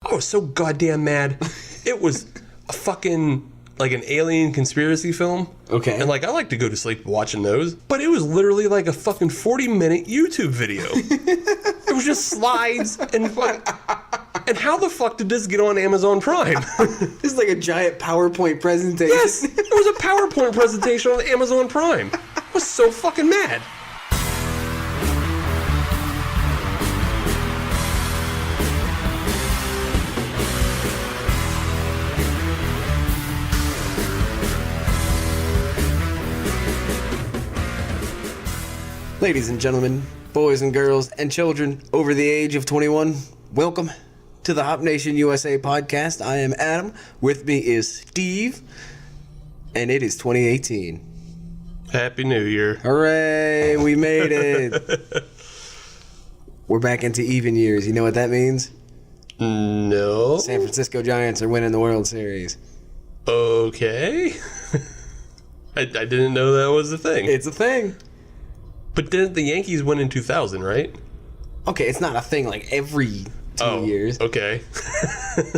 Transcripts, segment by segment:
I was so goddamn mad. It was a fucking, like, an alien conspiracy film. Okay. And, like, I like to go to sleep watching those. But it was literally like a fucking 40-minute YouTube video. It was just slides and and how the fuck did this get on Amazon Prime? This is like a giant PowerPoint presentation. Yes, it was a PowerPoint presentation on Amazon Prime. I was so fucking mad. Ladies and gentlemen, boys and girls, and children over the age of 21, welcome to the Hop Nation USA podcast. I am Adam. With me is Steve, and it is 2018. Happy New Year. Hooray, we made it. We're back into even years. You know what that means? No. San Francisco Giants are winning the World Series. Okay. I didn't know that was a thing. It's a thing. But didn't the Yankees win in 2000, right? Okay, it's not a thing like every 2 years. Okay.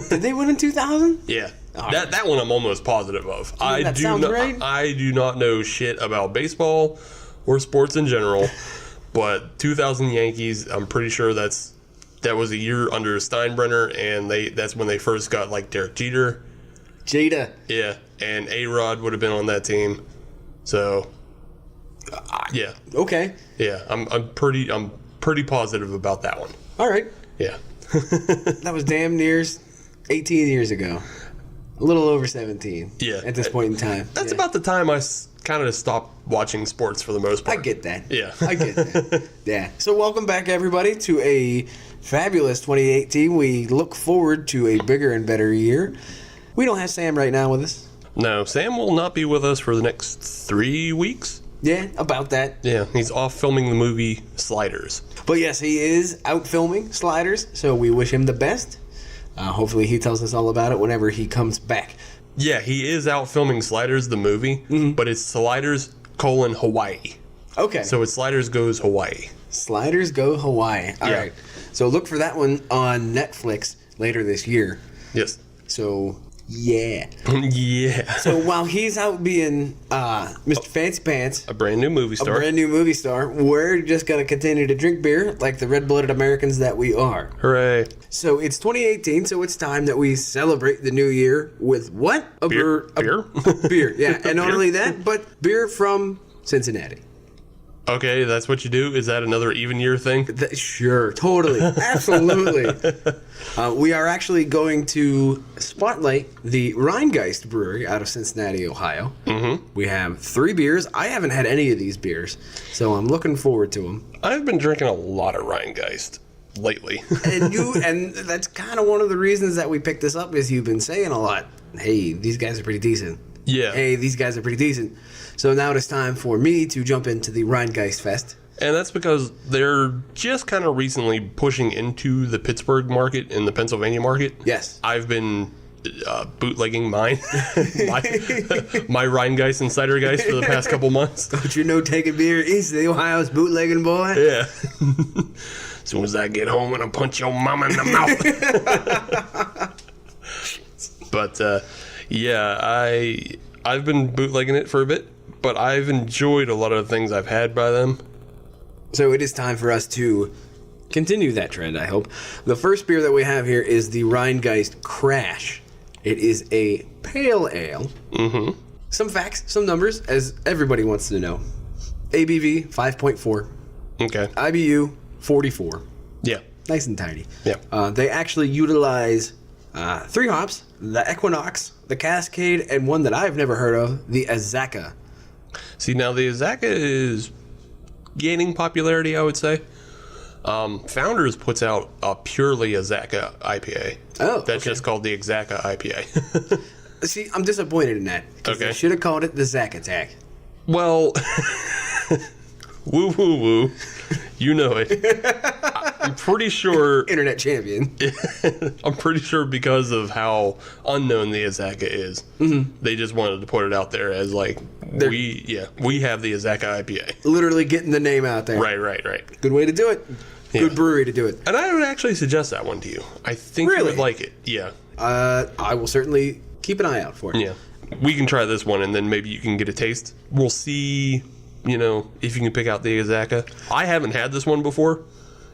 Did they win in 2000? Yeah. Oh, That one I'm almost positive of. that sounds right. I do not know shit about baseball or sports in general, but 2000 Yankees, I'm pretty sure that was a year under Steinbrenner, and that's when they first got like Derek Jeter. Jada. Yeah, and A-Rod would have been on that team. So yeah. Okay. Yeah, I'm pretty positive about that one. All right. Yeah. That was damn near 18 years ago. A little over 17. Yeah. At this point in time. That's about the time I kind of stopped watching sports for the most part. I get that. Yeah. I get that. Yeah. So welcome back, everybody, to a fabulous 2018. We look forward to a bigger and better year. We don't have Sam right now with us. No, Sam will not be with us for the next 3 weeks. Yeah, about that. Yeah, he's off filming the movie Sliders. But yes, he is out filming Sliders, so we wish him the best. Hopefully he tells us all about it whenever he comes back. Yeah, he is out filming Sliders, the movie, but it's Sliders, Hawaii. Okay. So it's Sliders Goes Hawaii. Sliders Go Hawaii. All Yeah. right. So look for that one on Netflix later this year. Yes. So, yeah. Yeah. So while he's out being Mr. Fancy Pants, A brand new movie star. a brand new movie star, we're just going to continue to drink beer like the red-blooded Americans that we are. Hooray. So it's 2018, so it's time that we celebrate the new year with what? Beer. Beer, yeah. And not only that, but beer from Cinicinatti. Okay, that's what you do? Is that another even year thing? Sure, totally, absolutely. We are actually going to spotlight the Rhinegeist Brewery out of Cincinnati, Ohio. Mm-hmm. We have 3 beers. I haven't had any of these beers, so I'm looking forward to them. I've been drinking a lot of Rhinegeist lately. And that's kind of one of the reasons that we picked this up is you've been saying a lot, hey, these guys are pretty decent. Yeah. Hey, these guys are pretty decent. So now it's time for me to jump into the Rhinegeist Fest. And that's because they're just kind of recently pushing into the Pittsburgh market and the Pennsylvania market. Yes. I've been bootlegging mine, my Rhinegeist and Cidergeist for the past couple months. Don't you know taking beer east of the Ohio's bootlegging, boy? Yeah. As soon as I get home, I'm going to punch your mama in the mouth. But, yeah, I've been bootlegging it for a bit, but I've enjoyed a lot of the things I've had by them. So it is time for us to continue that trend, I hope. The first beer that we have here is the Rhinegeist Crash. It is a pale ale. Mm-hmm. Some facts, some numbers, as everybody wants to know. ABV, 5.4. Okay. IBU, 44. Yeah. Nice and tiny. Yeah. They actually utilize 3 hops, the Equinox, the Cascade, and one that I've never heard of, the Azaka. See, now the Azaka is gaining popularity, I would say. Founders puts out a purely Azaka IPA. Oh, That's okay. just called the Azaka IPA. See, I'm disappointed in that. Because they should have called it the Zack Attack. Well, woo, woo, woo. You know it. I'm pretty sure... Internet champion. I'm pretty sure because of how unknown the Azaka is, they just wanted to put it out there as like, we have the Azaka IPA. Literally getting the name out there. Right. Good way to do it. good brewery to do it. And I would actually suggest that one to you. I think you would like it. Yeah. I will certainly keep an eye out for it. Yeah. We can try this one, and then maybe you can get a taste. We'll see, if you can pick out the Azaka. I haven't had this one before.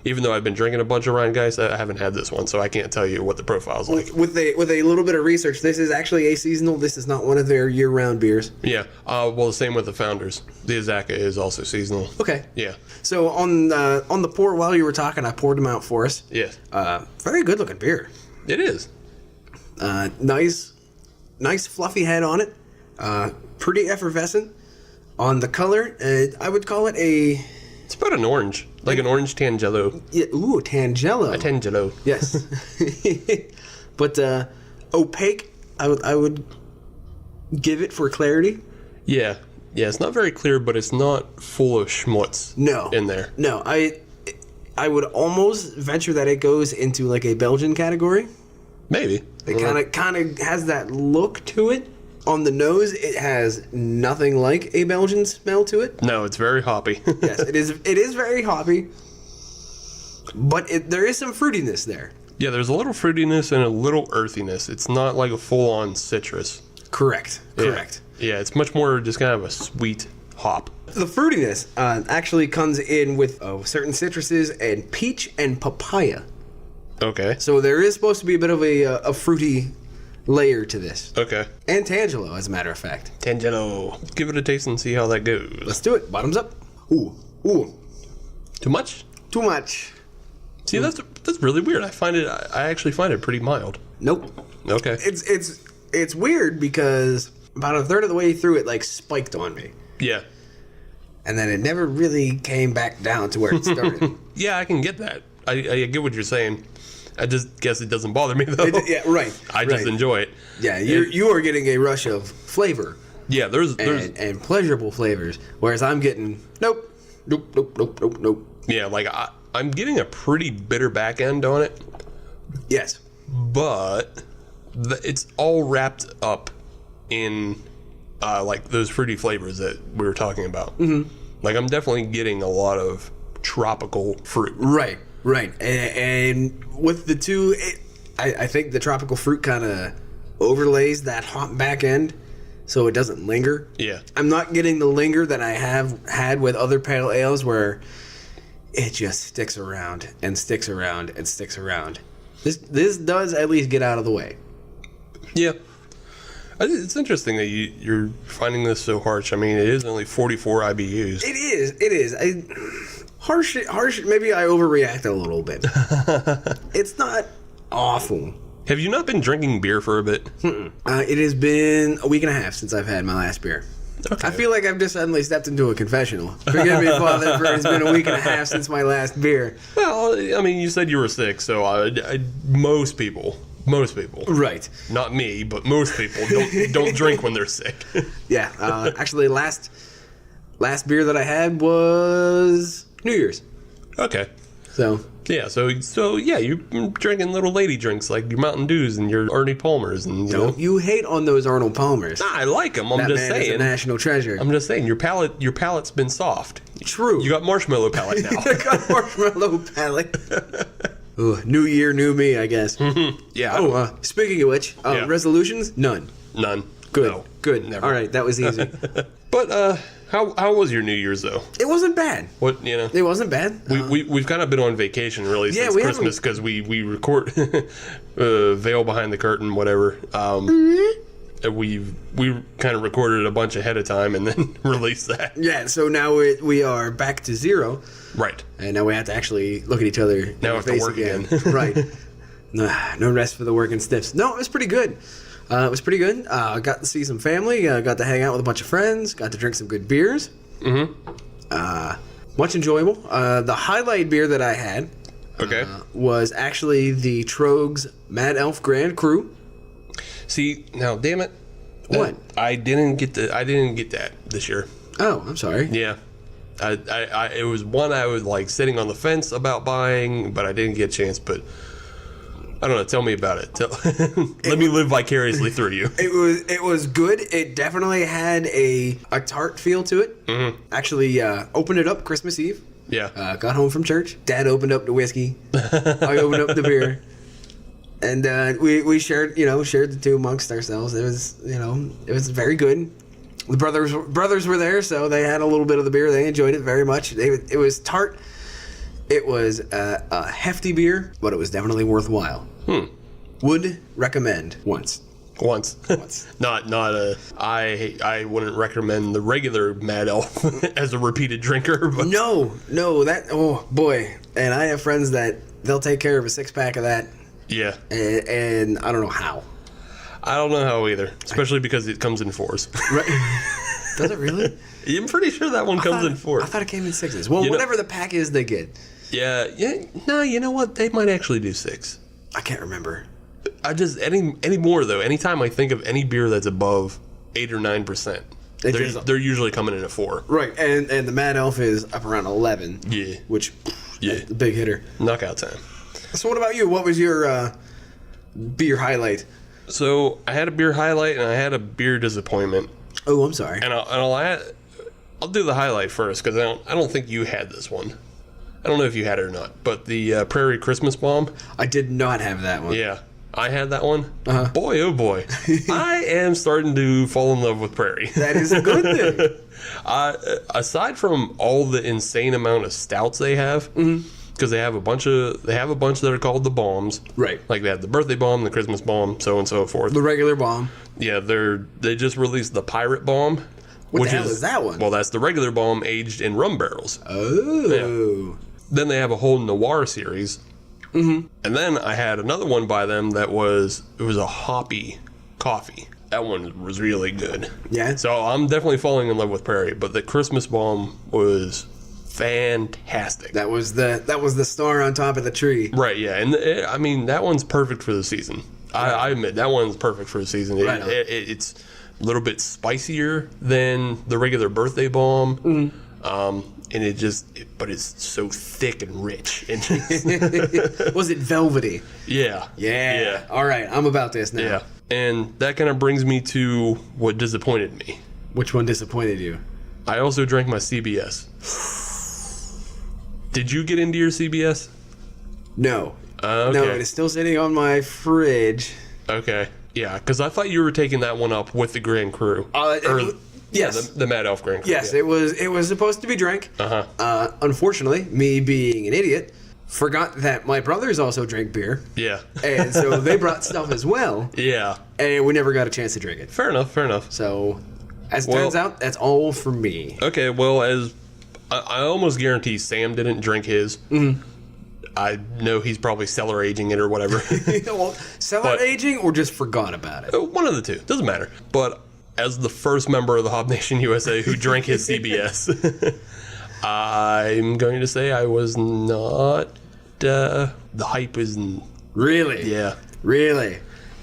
Even though I've been drinking a bunch of Rhinegeist, I haven't had this one, so I can't tell you what the profile's like. With a little bit of research, this is actually a seasonal. This is not one of their year-round beers. Yeah. Well, the same with the Founders. The Azaka is also seasonal. Okay. Yeah. So on the pour, while you were talking, I poured them out for us. Yes. Very good-looking beer. It is. Nice fluffy head on it. Pretty effervescent. On the color, I would call it a... It's about an orange. Like an orange Tangelo. Yeah, ooh, Tangelo. A Tangelo. Yes. But opaque, I would give it for clarity. Yeah. Yeah, it's not very clear, but it's not full of schmutz in there. No, I would almost venture that it goes into like a Belgian category. Maybe. It kind of has that look to it. On the nose, it has nothing like a Belgian smell to it. No, it's very hoppy. Yes, it is. It is very hoppy, but there is some fruitiness there. Yeah, there's a little fruitiness and a little earthiness. It's not like a full-on citrus. Correct. Yeah, it's much more just kind of a sweet hop. The fruitiness actually comes in with certain citruses and peach and papaya. Okay. So there is supposed to be a bit of a fruity layer to this. Okay. And Tangelo, as a matter of fact. Tangelo. Give it a taste and see how that goes. Let's do it. Bottoms up. Ooh. Too much? Too much. See, that's really weird. I actually find it pretty mild. Nope. Okay. It's weird because about a third of the way through it spiked on me. Yeah. And then it never really came back down to where it started. Yeah, I can get that. I get what you're saying. I just guess it doesn't bother me, though. Yeah, right. I just enjoy it. Yeah, you are getting a rush of flavor. Yeah, there's and pleasurable flavors, whereas I'm getting nope. Yeah, I'm getting a pretty bitter back end on it. Yes. But it's all wrapped up in those fruity flavors that we were talking about. Mm-hmm. I'm definitely getting a lot of tropical fruit. Right. And with the two, I think the tropical fruit kind of overlays that hot back end so it doesn't linger. Yeah. I'm not getting the linger that I have had with other pale ales where it just sticks around and sticks around and sticks around. This does at least get out of the way. Yeah. It's interesting that you're finding this so harsh. I mean, it is only 44 IBUs. It is. Harsh. Maybe I overreact a little bit. It's not awful. Have you not been drinking beer for a bit? It has been a week and a half since I've had my last beer. Okay. I feel like I've just suddenly stepped into a confessional. Forgive me, Father, for it's been a week and a half since my last beer. Well, I mean, you said you were sick, so most people, right? Not me, but most people don't drink when they're sick. Yeah. Actually, last beer that I had was New Year's. Okay. So yeah, you've been drinking little lady drinks like your Mountain Dews and your Arnie Palmers, and you hate on those Arnold Palmers. Nah, I like them. I'm just saying, is a national treasure. I'm just saying, your palate's been soft. True. You got marshmallow palate now. I got marshmallow palate. Ooh, new year, new me, I guess. Yeah. Speaking of which, resolutions? None. Good. No, good. Never. All right, that was easy. But how was your New Year's though? It wasn't bad. It wasn't bad. We've kind of been on vacation really since Christmas because we record veil behind the curtain, whatever. We kind of recorded a bunch ahead of time and then released that. Yeah. So now we are back to zero. Right. And now we have to actually look at each other. Now we have to work again. Right. No rest for the working stiffs. No, it was pretty good. Got to see some family. Got to hang out with a bunch of friends. Got to drink some good beers. Mm-hmm. Much enjoyable. The highlight beer that I had was actually the Troegs Mad Elf Grand Cru. See, now, damn it. What? I didn't get that this year. Oh, I'm sorry. Yeah. It was one I was sitting on the fence about buying, but I didn't get a chance, but I don't know. Tell me about it. Let me live vicariously through you. It was good. It definitely had a tart feel to it. Mm-hmm. Actually, opened it up Christmas Eve. Yeah. Got home from church. Dad opened up the whiskey. I opened up the beer. And we shared, shared the two amongst ourselves. It was very good. The brothers were there, so they had a little bit of the beer. They enjoyed it very much. It was tart. It was a hefty beer, but it was definitely worthwhile. Would recommend once. Not I wouldn't recommend the regular Mad Elf as a repeated drinker. But. No, oh boy. And I have friends that they'll take care of a 6-pack of that. Yeah. And I don't know how. I don't know how either, especially because it comes in 4s. Right. Does it really? I'm pretty sure that one comes in 4s. I thought it came in 6s. Well, whatever the pack is, they get. Yeah. No, you know what? They might actually do 6. I can't remember. I just anymore though. Anytime I think of any beer that's above 8 or 9%, they're usually coming in at 4. Right, and the Mad Elf is up around 11. Yeah. Which, the big hitter. Knockout time. So what about you? What was your beer highlight? So I had a beer highlight and I had a beer disappointment. Oh, I'm sorry. And I'll do the highlight first because I don't think you had this one. I don't know if you had it or not, but the Prairie Christmas Bomb. I did not have that one. Yeah, I had that one. Uh-huh. Boy, oh boy, I am starting to fall in love with Prairie. That is a good thing. Aside from all the insane amount of stouts they have, because they have a bunch that are called the bombs. Right. Like they have the birthday bomb, the Christmas bomb, so on and so forth. The regular bomb. Yeah, they just released the Pirate Bomb. What the hell is that one? Well, that's the regular bomb aged in rum barrels. Oh. Yeah. Then they have a whole Noir series. And then I had another one by them that was a hoppy coffee. That one was really good. Yeah. So I'm definitely falling in love with Prairie, but the Christmas Bomb was fantastic. That was the star on top of the tree. Right, yeah. And I mean, that one's perfect for the season. I admit, that one's perfect for the season. It's a little bit spicier than the regular birthday bomb. And but it's so thick and rich. And was it velvety? Yeah. All right, I'm about this now. Yeah. And that kind of brings me to what disappointed me. Which one disappointed you? I also drank my CBS. Did you get into your CBS? No. Okay. No, it is still sitting on my fridge. Okay. Yeah, because I thought you were taking that one up with the Grand Cru. Yes. The Mad Elf Grand Cru. Yes, yeah. it was supposed to be drank. Unfortunately, me being an idiot, forgot that my brothers also drink beer. Yeah. And so they brought stuff as well. Yeah. And we never got a chance to drink it. Fair enough. So, as it turns out, that's all for me. Okay, well, as I almost guarantee Sam didn't drink his. I know he's probably cellar aging it or whatever. Well, cellar aging or just forgot about it? One of the two. Doesn't matter. But as the first member of the Hob Nation USA who drank his CBS, I'm going to say I was not. The hype isn't. Really? Yeah. Really?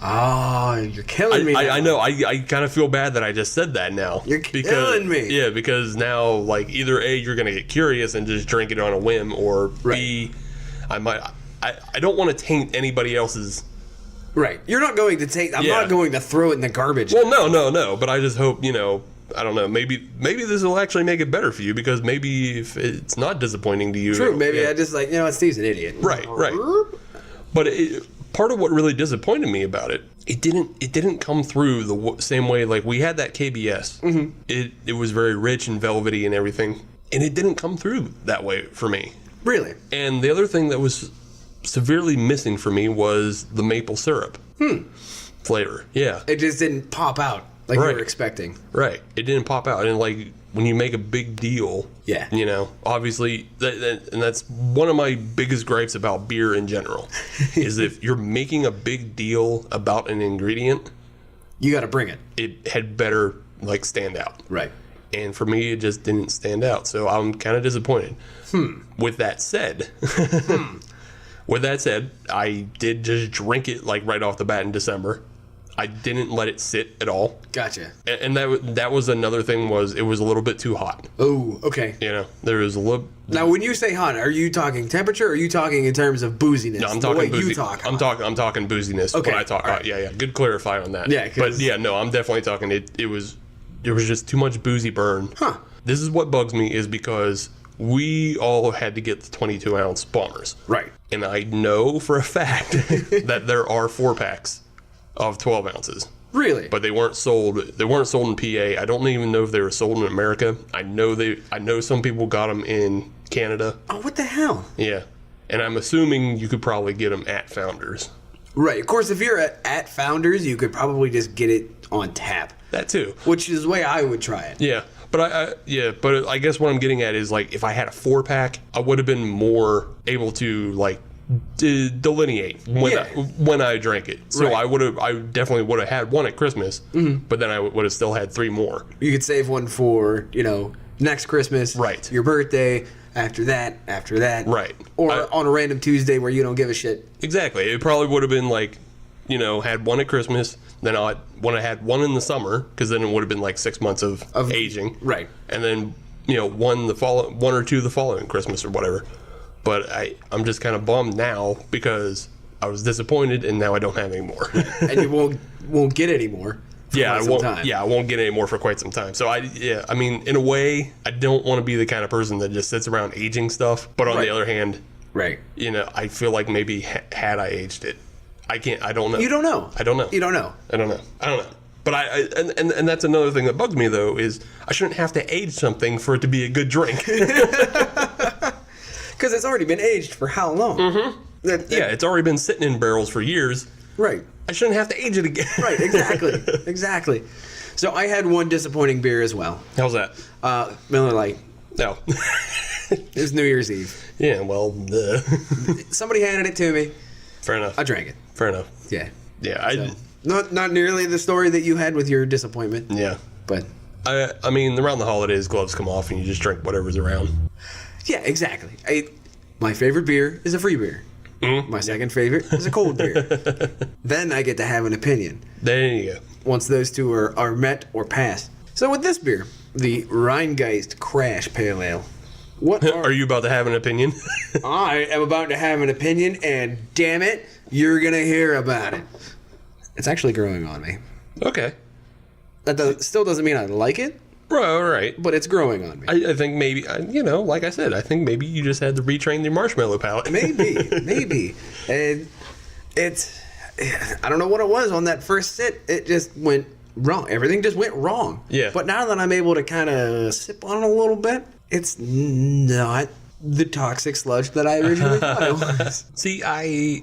Oh, you're killing me. I know. I kind of feel bad that I just said that now. You're killing me. Yeah, because now, like, either A, you're going to get curious and just drink it on a whim, or B, I don't want to taint anybody else's. Right. You're not going to take. I'm not going to throw it in the garbage. Well, no. But I just hope, I don't know. Maybe this will actually make it better for you, because maybe if it's not disappointing to you. True. Maybe I just Steve's an idiot. Right. But part of what really disappointed me about it, it didn't come through the same way. Like, we had that KBS. It was very rich and velvety and everything, and it didn't come through that way for me. Really? And the other thing that was severely missing for me was the maple syrup flavor. Yeah. It just didn't pop out like you were expecting. Right. It didn't pop out. And, like, when you make a big deal, obviously, and that's one of my biggest gripes about beer in general, is if you're making a big deal about an ingredient, you got to bring it. It had better, like, stand out. Right. And for me, it just didn't stand out. So I'm kind of disappointed. With that said, I did just drink it, like, right off the bat in December. I didn't let it sit at all. Gotcha. And that was another thing, was it was a little bit too hot. Oh, okay. There was a little. Now, when you say hot, are you talking temperature, or are you talking in terms of booziness? No, I'm talking boozy. You talk I'm talking booziness. Okay. When I talk. Right. Yeah. Good clarify on that. Yeah. But yeah, no, I'm definitely talking. There was just too much boozy burn. Huh. This is what bugs me, is because we all had to get the 22-ounce bombers. Right. And I know for a fact that there are 4-packs of 12 ounces. Really? But they weren't sold. They weren't sold in PA. I don't even know if they were sold in America. I know some people got them in Canada. Oh, what the hell? Yeah. And I'm assuming you could probably get them at Founders. Right. Of course, if you're at Founders, you could probably just get it on tap. That too. Which is the way I would try it. Yeah. But but I guess what I'm getting at is, like, if I had a 4-pack, I would have been more able to, like, delineate when I drank it. So right. I definitely would have had one at Christmas, but then I would have still had 3 more. You could save one for, next Christmas, right? Your birthday, after that, right? Or on a random Tuesday where you don't give a shit. Exactly. It probably would have been like, had one at Christmas, then I had one in the summer, because then it would have been like 6 months of aging, right? And then one or two the following Christmas or whatever. But I'm just kind of bummed now because I was disappointed, and now I don't have any more. And you won't get any more. I won't get any more for quite some time. So I mean, in a way, I don't want to be the kind of person that just sits around aging stuff. But on the other hand, right? I feel like maybe had I aged it, I don't know. You don't know. I don't know. You don't know. I don't know. But and that's another thing that bugs me, though, is I shouldn't have to age something for it to be a good drink. Because it's already been aged for how long? Mm-hmm. It's already been sitting in barrels for years. Right. I shouldn't have to age it again. Right, exactly. So I had one disappointing beer as well. How's that? Miller Lite. No. It was New Year's Eve. Yeah, well, somebody handed it to me. Fair enough. I drank it. Fair enough. Yeah. Yeah, not nearly the story that you had with your disappointment. Yeah. But I mean, around the holidays, gloves come off and you just drink whatever's around. Yeah, exactly. My favorite beer is a free beer. Mm-hmm. My second favorite is a cold beer. Then I get to have an opinion. There you go. Once those two are met or passed. So with this beer, the Rhinegeist Crash Pale Ale. Are you about to have an opinion? I am about to have an opinion, and damn it, you're going to hear about it. It's actually growing on me. Okay. That still doesn't mean I like it. Bro, right. But it's growing on me. I think maybe, like I said, I think maybe you just had to retrain your marshmallow palate. Maybe. And I don't know what it was on that first sit. It just went wrong. Everything just went wrong. Yeah. But now that I'm able to kind of sip on it a little bit, it's not the toxic sludge that I originally thought it was. See, I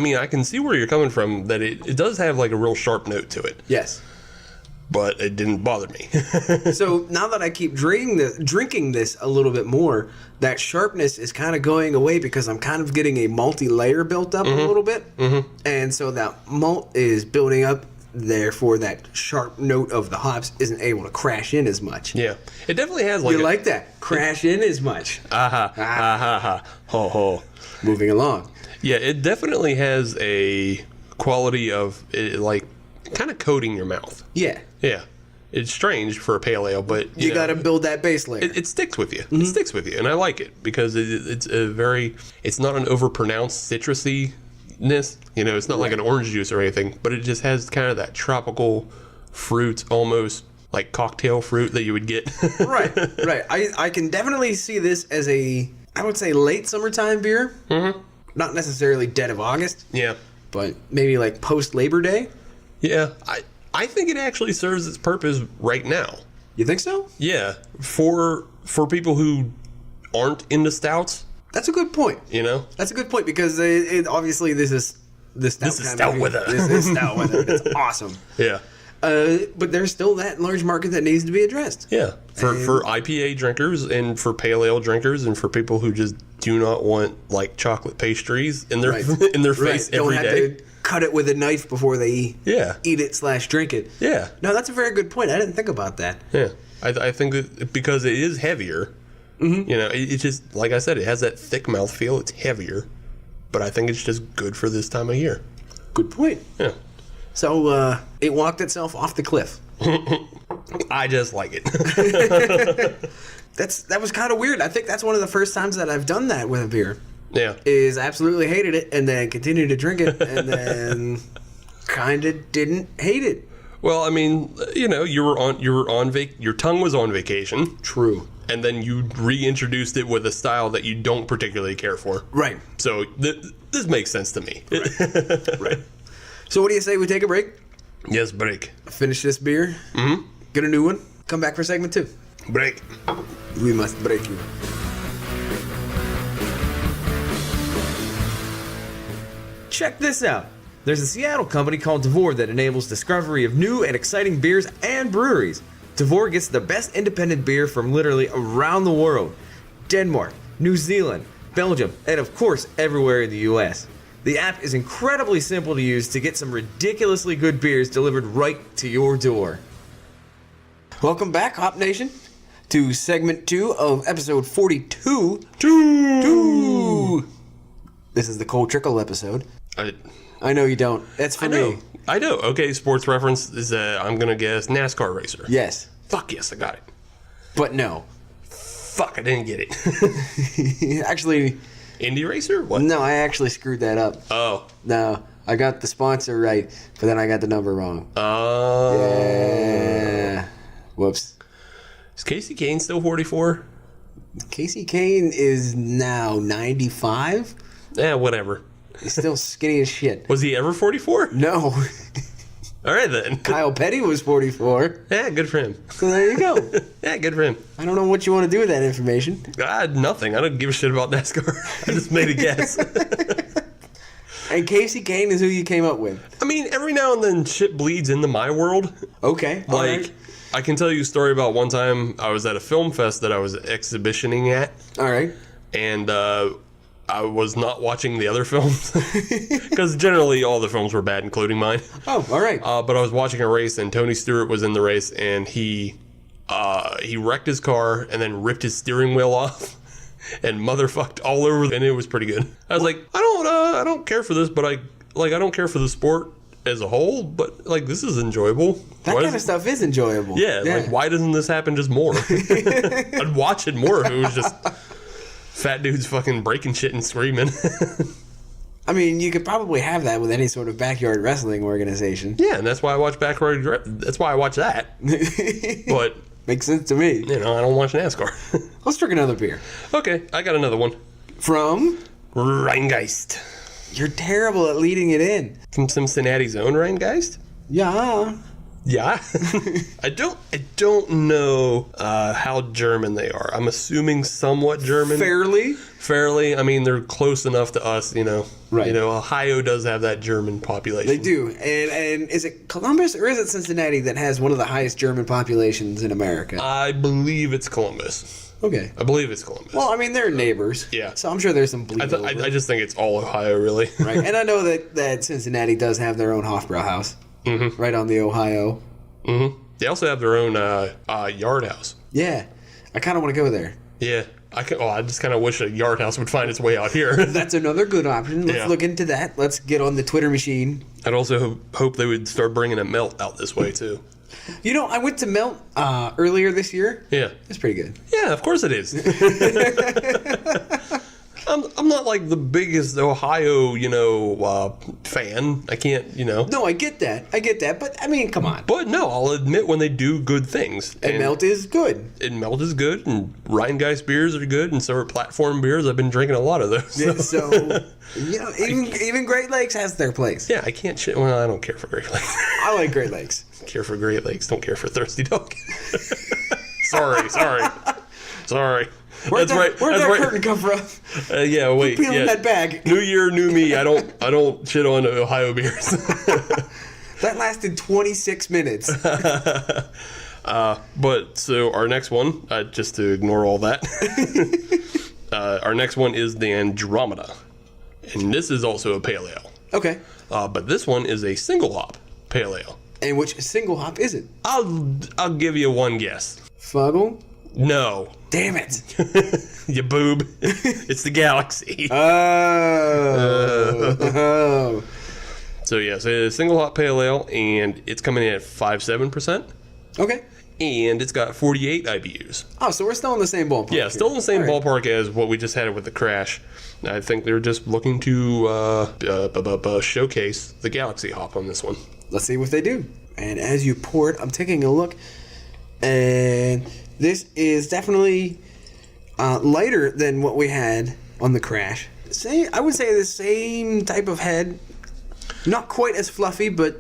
mean, I can see where you're coming from, that it does have like a real sharp note to it. Yes. But it didn't bother me. So now that I keep drinking this a little bit more, that sharpness is kind of going away because I'm kind of getting a multi-layer built up a little bit. Mm-hmm. And so that malt is building up, therefore that sharp note of the hops isn't able to crash in as much. Yeah. It definitely has like like that? Crash in as much. Ho ho. Moving along. Yeah, it definitely has a quality of it, like kind of coating your mouth. Yeah. Yeah. It's strange for a pale ale, but you got to build that base layer. It sticks with you. Mm-hmm. It sticks with you, and I like it because it's not an overpronounced citrusiness. It's not like an orange juice or anything, but it just has kind of that tropical fruit, almost like cocktail fruit that you would get. Right. I can definitely see this as I would say late summertime beer. Mm-hmm. Not necessarily dead of August. Yeah. But maybe like post Labor Day. Yeah, I think it actually serves its purpose right now. You think so? Yeah, for people who aren't into stouts. That's a good point. That's a good point because obviously this is the stout. This is stout weather. This is stout weather. It's awesome. Yeah. But there's still that large market that needs to be addressed. Yeah, for IPA drinkers and for pale ale drinkers and for people who just do not want like chocolate pastries in their in their face every day. Don't have to cut it with a knife before they eat it / drink it. Yeah. No, that's a very good point. I didn't think about that. Yeah, I think that because it is heavier. Mm-hmm. It just, like I said, it has that thick mouthfeel. It's heavier, but I think it's just good for this time of year. Good point. Yeah. So it walked itself off the cliff. I just like it. That was kind of weird. I think that's one of the first times that I've done that with a beer. Yeah. Is absolutely hated it and then continued to drink it and then kind of didn't hate it. Well, I mean, you know, your tongue was on vacation. True. And then you reintroduced it with a style that you don't particularly care for. Right. So this makes sense to me. Right. Right. So what do you say we take a break? Yes, break. Finish this beer. Mm-hmm. Get a new one. Come back for segment 2. Break. We must break you. Check this out. There's a Seattle company called Tavour that enables discovery of new and exciting beers and breweries. Tavour gets the best independent beer from literally around the world. Denmark, New Zealand, Belgium, and of course everywhere in the US. The app is incredibly simple to use to get some ridiculously good beers delivered right to your door. Welcome back, Hop Nation, to segment 2 of episode 42. This is the Cold Trickle episode. I know you don't. That's for me. I know. Okay, sports reference is, I'm going to guess, NASCAR racer. Yes. Fuck yes, I got it. But no. Fuck, I didn't get it. Actually... Indy racer? What? No, I actually screwed that up. Oh. No, I got the sponsor right, but then I got the number wrong. Oh. Yeah. Whoops. Is Casey Kane still 44? Casey Kane is now 95. Yeah, whatever. He's still skinny as shit. Was he ever 44? No. All right, then. Kyle Petty was 44. Yeah, good for him. So there you go. Yeah, good for him. I don't know what you want to do with that information. Nothing. I don't give a shit about NASCAR. I just made a guess. And Casey Kane is who you came up with. I mean, every now and then shit bleeds into my world. Okay. Like, right. I can tell you a story about one time I was at a film fest that I was exhibitioning at. All right. And I was not watching the other films because generally all the films were bad, including mine. Oh, all right. But I was watching a race, and Tony Stewart was in the race, and he wrecked his car and then ripped his steering wheel off and motherfucked all over, and it was pretty good. I was like, I don't care for this, but I don't care for the sport as a whole, but like this is enjoyable. That kind of stuff is enjoyable. Yeah, like why doesn't this happen just more? I'd watch it more if it was just fat dudes fucking breaking shit and screaming. I mean, you could probably have that with any sort of backyard wrestling organization. Yeah, and that's why I watch that's why I watch that. But makes sense to me. You know, I don't watch NASCAR. Let's drink another beer. Okay, I got another one. From Rhinegeist. You're terrible at leading it in. From Cincinnati's own Rhinegeist? Yeah. Yeah. I don't know how German they are. I'm assuming somewhat German. Fairly. I mean, they're close enough to us, you know. Right. You know, Ohio does have that German population. They do. And is it Columbus or is it Cincinnati that has one of the highest German populations in America? I believe it's Columbus. Okay. I believe it's Columbus. Well, I mean, they're neighbors. Yeah. So I'm sure there's some bleed over. I just think it's all Ohio, really. Right. And I know that Cincinnati does have their own Hofbrauhaus. Mm-hmm. Right on the Ohio. Mm-hmm. They also have their own yard house. Yeah. I kind of want to go there. Yeah. I just kind of wish a yard house would find its way out here. That's another good option. Let's look into that. Let's get on the Twitter machine. I'd also hope they would start bringing a Melt out this way, too. You know, I went to Melt earlier this year. Yeah. It's pretty good. Yeah, of course it is. I'm not like the biggest Ohio, fan. I can't, No, I get that. But, I mean, come on. But no, I'll admit when they do good things. And Melt is good. And Melt is good, and Rhinegeist beers are good, and so are platform beers. I've been drinking a lot of those. Yeah, so even Great Lakes has their place. Yeah, I can't shit. Well, I don't care for Great Lakes. I like Great Lakes. Care for Great Lakes, don't care for Thirsty Dog. Sorry. Where'd that curtain come from? Yeah, wait. Peeling that bag. New year, new me. I don't shit on Ohio beers. That lasted 26 minutes. But so our next one, just to ignore all that, our next one is the Andromeda, and this is also a pale ale. Okay. But this one is a single hop pale ale. And which single hop is it? I'll give you one guess. Fuggle? No. Damn it. You boob. It's the Galaxy. Oh. So yeah, so it's a single hop pale ale, and it's coming in at 5.7%. Okay. And it's got 48 IBUs. Oh, so we're still in the same ballpark. Yeah, still in the same ballpark as what we just had with the Crash. I think they're just looking to showcase the Galaxy hop on this one. Let's see what they do. And as you pour it, I'm taking a look, and this is definitely lighter than what we had on the Crash. I would say the same type of head, not quite as fluffy, but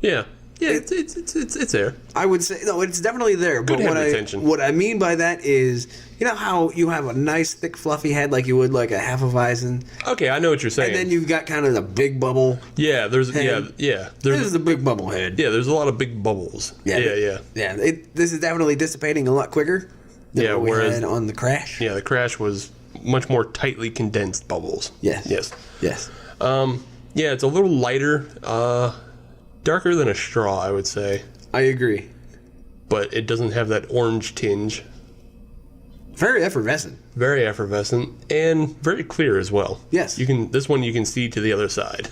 yeah, it's there. I would say no, it's definitely there. Good But head retention. what I mean by that is, you know how you have a nice thick fluffy head like you would like a Hefeweizen, Okay, I know what you're saying. and then you've got kind of the big bubble. yeah, there's head. yeah, This there's is the big bubble head. yeah, there's a lot of big bubbles. Yeah. This is definitely dissipating a lot quicker than Yeah, what we whereas- had on the Crash. Yeah, the Crash was much more tightly condensed bubbles. Yes. Yes. Yeah, it's a little lighter, darker than a straw, I would say, I agree. but it doesn't have that orange tinge. Very effervescent. Very effervescent and very clear as well. Yes. This one you can see to the other side.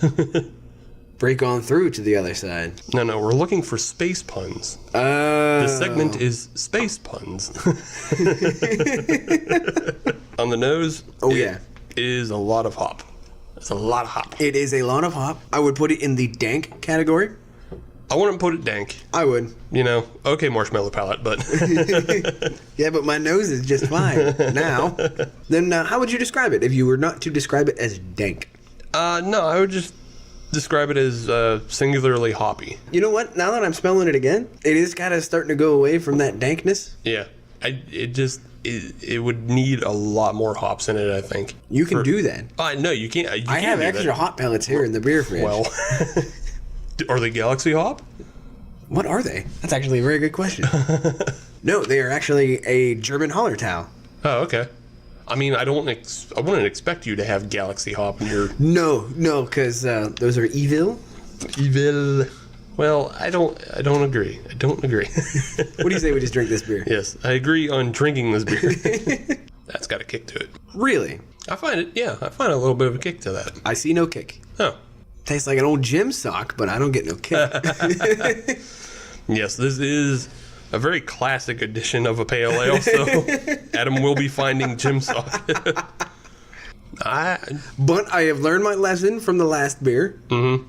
Break on through to the other side. No, we're looking for space puns. Oh. This segment is space puns. On the nose, yeah. is a lot of hop. It's a lot of hop. It is a lot of hop. I would put it in the dank category. I wouldn't put it dank. I would. Okay, marshmallow palate, but Yeah, but my nose is just fine now. Then how would you describe it if you were not to describe it as dank? no, I would just describe it as singularly hoppy. You know what? Now that I'm smelling it again, it is kind of starting to go away from that dankness. Yeah, it would need a lot more hops in it, I think. You can do that. No, you can't. I have extra hop pellets here in the beer fridge. Well, are they Galaxy hop? What are they? That's actually a very good question. No, they are actually a German Hallertau. Oh, okay. I mean, I wouldn't expect you to have Galaxy hop in your No, because those are evil. evil. Well, I don't agree. I don't agree. What do you say we just drink this beer? Yes, I agree on drinking this beer. That's got a kick to it. Really? I find a little bit of a kick to that. I see no kick. Oh. Tastes like an old gym sock, but I don't get no kick. Yes, this is a very classic edition of a pale ale, so Adam will be finding gym sock. But I have learned my lesson from the last beer. Mm-hmm.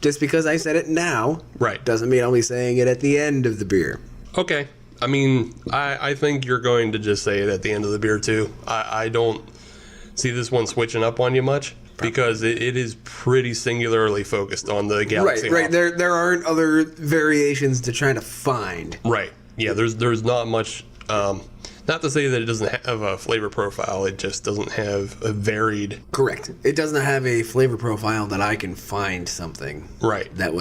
Just because I said it now, Right. doesn't mean I'll be saying it at the end of the beer. Okay. I mean, I think you're going to just say it at the end of the beer, too. I don't see this one switching up on you much, because it is pretty singularly focused on the Galaxy Right. hop. There aren't other variations to try to find. Right. Yeah, there's not much. Not to say that it doesn't have a flavor profile, it just doesn't have a varied. Correct. It doesn't have a flavor profile that I can find something. Right. That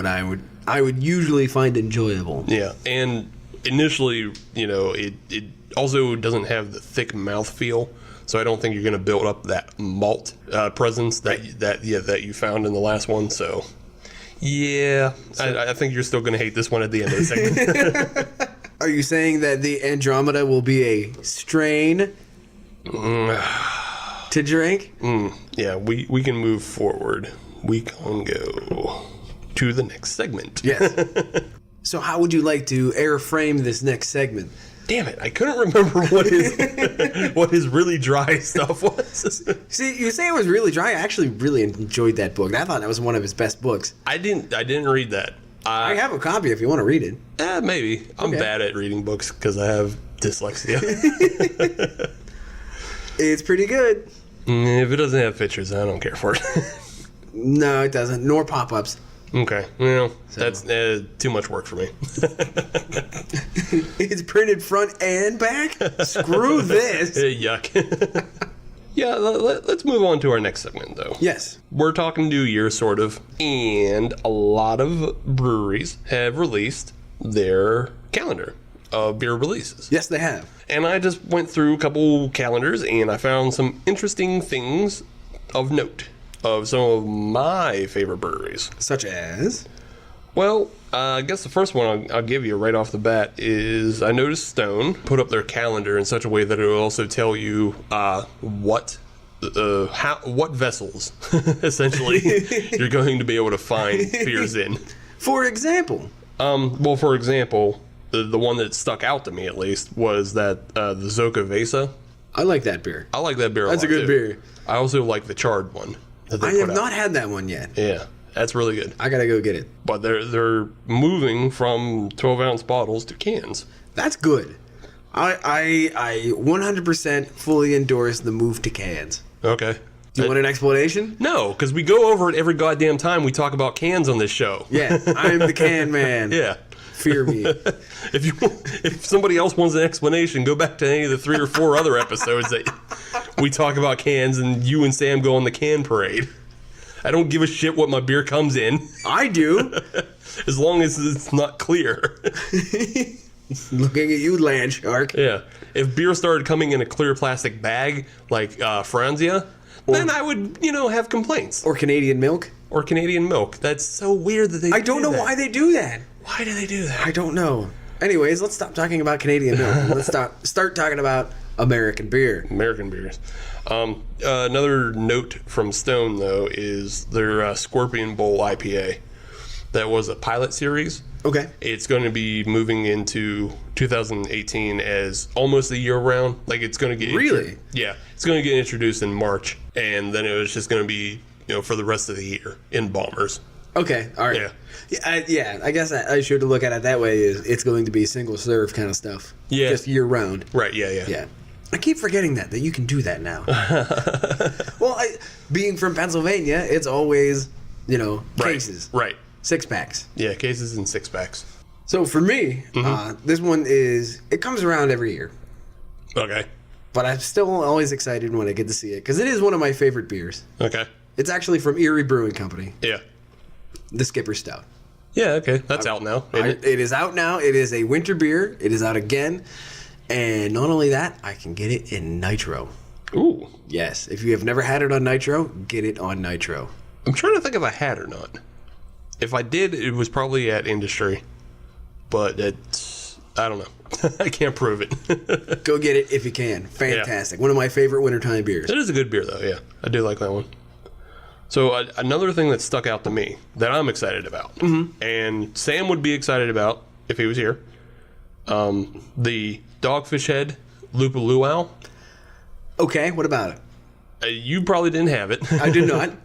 I would usually find enjoyable. Yeah, and initially, it also doesn't have the thick mouthfeel, so I don't think you're going to build up that malt presence that you found in the last one. So, yeah, I think you're still going to hate this one at the end of the segment. Are you saying that the Andromeda will be a strain to drink? Yeah, we can move forward. We can go to the next segment. Yes. So how would you like to airframe this next segment? Damn it, I couldn't remember what his really dry stuff was. See, you say it was really dry. I actually really enjoyed that book. I thought that was one of his best books. I didn't read that. I have a copy if you want to read it. Maybe. I'm bad at reading books because I have dyslexia. It's pretty good. If it doesn't have pictures, I don't care for it. No, it doesn't. Nor pop-ups. Okay. Well, that's too much work for me. It's printed front and back? Screw this. Yuck. Yeah, let's move on to our next segment, though. Yes. We're talking New Year, sort of, and a lot of breweries have released their calendar of beer releases. Yes, they have. And I just went through a couple calendars, and I found some interesting things of note of some of my favorite breweries. Such as? Well, I guess the first one I'll give you right off the bat is I noticed Stone put up their calendar in such a way that it will also tell you what vessels essentially you're going to be able to find beers in. For example? Well, for example, the one that stuck out to me at least was that the Zoka Vesa. I like that beer. I like that beer. That's a good beer. I also like the charred one. I have not had that one yet. Yeah. That's really good. I gotta go get it. But they're moving from 12-ounce bottles to cans. That's good. I 100% fully endorse the move to cans. Okay. Do you want an explanation? No, because we go over it every goddamn time we talk about cans on this show. Yeah, I'm the can man. Yeah. Fear me. If somebody else wants an explanation, go back to any of the 3 or 4 other episodes that we talk about cans and you and Sam go on the can parade. I don't give a shit what my beer comes in. I do. As long as it's not clear. Looking at you, land shark. Yeah. If beer started coming in a clear plastic bag, like Franzia, then I would, have complaints. Or Canadian milk. Or Canadian milk. That's so weird that they I don't know why they do that. Why do they do that? I don't know. Anyways, let's stop talking about Canadian milk. Let's start talking about American beer. American beers. Another note from Stone, though, is their Scorpion Bowl IPA. That was a pilot series. Okay. It's going to be moving into 2018 as almost a year-round. Like, it's going to get... Really? Yeah. It's going to get introduced in March, and then it was just going to be, for the rest of the year in Bombers. Okay, all right. Yeah, I guess I should look at it that way. Is it's going to be single serve kind of stuff. Yeah. Just year round. Right, yeah. Yeah. I keep forgetting that you can do that now. Well, being from Pennsylvania, it's always, cases. Right. 6-packs. Yeah, cases and 6-packs. So for me, this one it comes around every year. Okay. But I'm still always excited when I get to see it, because it is one of my favorite beers. Okay. It's actually from Erie Brewing Company. Yeah. The Skipper Stout. Yeah, okay. That's out now. It is out now. It is a winter beer. It is out again. And not only that, I can get it in nitro. Ooh. Yes. If you have never had it on nitro, get it on nitro. I'm trying to think if I had or not. If I did, it was probably at Industry. But I don't know. I can't prove it. Go get it if you can. Fantastic. Yeah. One of my favorite wintertime beers. It is a good beer, though, yeah. I do like that one. So another thing that stuck out to me that I'm excited about, and Sam would be excited about if he was here, the Dogfish Head Lupa Luau. Okay, what about it? You probably didn't have it. I did not.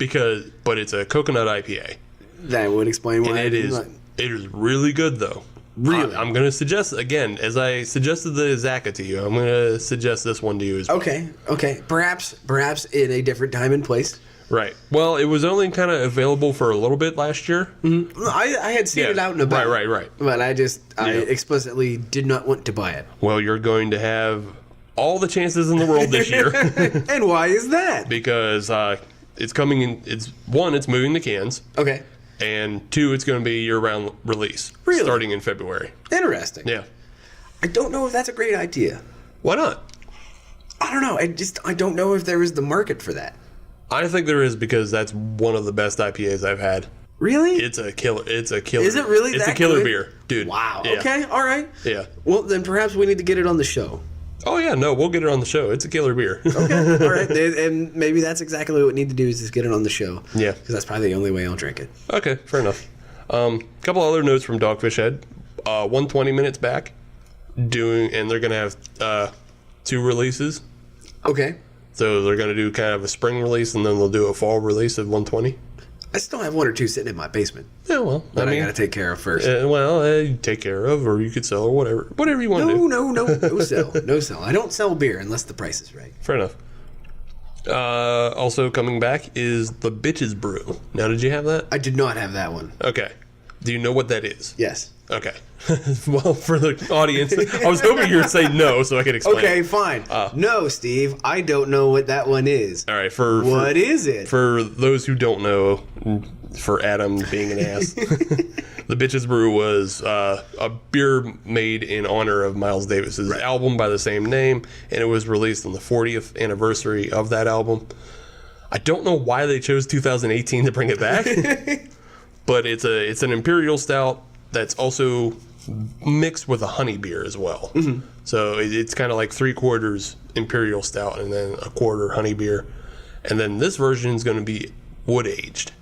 But it's a coconut IPA. That would explain why it is really good, though. Really? I'm going to suggest, again, as I suggested the Zaka to you, I'm going to suggest this one to you as well. Okay. Perhaps in a different time and place. Right. Well, it was only kind of available for a little bit last year. Mm-hmm. I had seen it out and about. Right. But I explicitly did not want to buy it. Well, you're going to have all the chances in the world this year. And why is that? Because it's coming in. It's moving to cans. Okay. And 2, it's going to be year-round release. Really? Starting in February. Interesting. Yeah. I don't know if that's a great idea. Why not? I don't know. I don't know if there is the market for that. I think there is, because that's one of the best IPAs I've had. Really? It's a killer. Is it really that It's a killer good? beer, dude. Wow. Yeah. Okay. All right. Yeah. Well, then perhaps we need to get it on the show. Oh, yeah. No, we'll get it on the show. It's a killer beer. Okay. All right. And maybe that's exactly what we need to do, is just get it on the show. Yeah. Because that's probably the only way I'll drink it. Okay. Fair enough. Couple other notes from Dogfish Head. 120 minutes back. And they're going to have 2 releases. Okay. So they're going to do kind of a spring release, and then they'll do a fall release of 120. I still have 1 or 2 sitting in my basement. Yeah, well, that I got to take care of first. You take care of, or you could sell, or whatever you want to do. No sell. I don't sell beer unless the price is right. Fair enough. Also coming back is the Bitches Brew. Now, did you have that? I did not have that one. Okay. Do you know what that is? Yes. Okay. Well, for the audience, I was hoping you would say no so I could explain. Okay, fine. No, Steve, I don't know what that one is. All right. What is it? For those who don't know, for Adam being an ass, the Bitches Brew was a beer made in honor of Miles Davis's album by the same name, and it was released on the 40th anniversary of that album. I don't know why they chose 2018 to bring it back, but it's an imperial stout that's also mixed with a honey beer as well. Mm-hmm. So it's kind of like 3/4 imperial stout and then 1/4 honey beer. And then this version is going to be wood aged.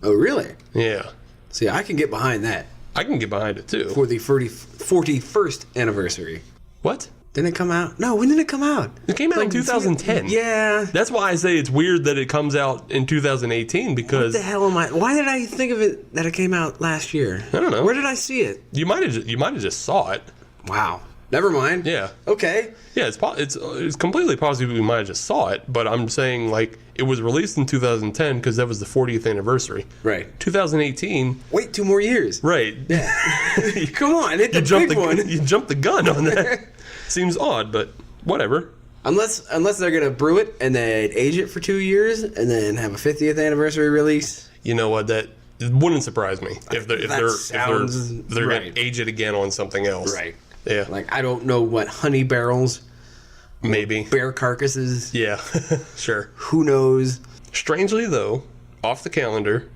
Oh, really? Yeah. See, I can get behind that. I can get behind it too. For the 41st anniversary. What? Didn't it come out? No, when did it come out? It came out in 2010. Yeah. That's why I say it's weird that it comes out in 2018 because... What the hell am I... Why did I think of it that it came out last year? I don't know. Where did I see it? You might have just saw it. Wow. Never mind. Yeah. Okay. Yeah, it's completely possible you might have just saw it, but I'm saying, like, it was released in 2010 because that was the 40th anniversary. Right. 2018... Wait 2 more years. Right. Yeah. Come on, hit the big one. You jumped the gun on that. Seems odd, but whatever. Unless they're going to brew it and then age it for 2 years and then have a 50th anniversary release. You know what? That wouldn't surprise me if they're right. going to age it again on something else. Right. Yeah. Like, I don't know what honey barrels, maybe bear carcasses. Yeah. Sure. Who knows? Strangely though, off the calendar,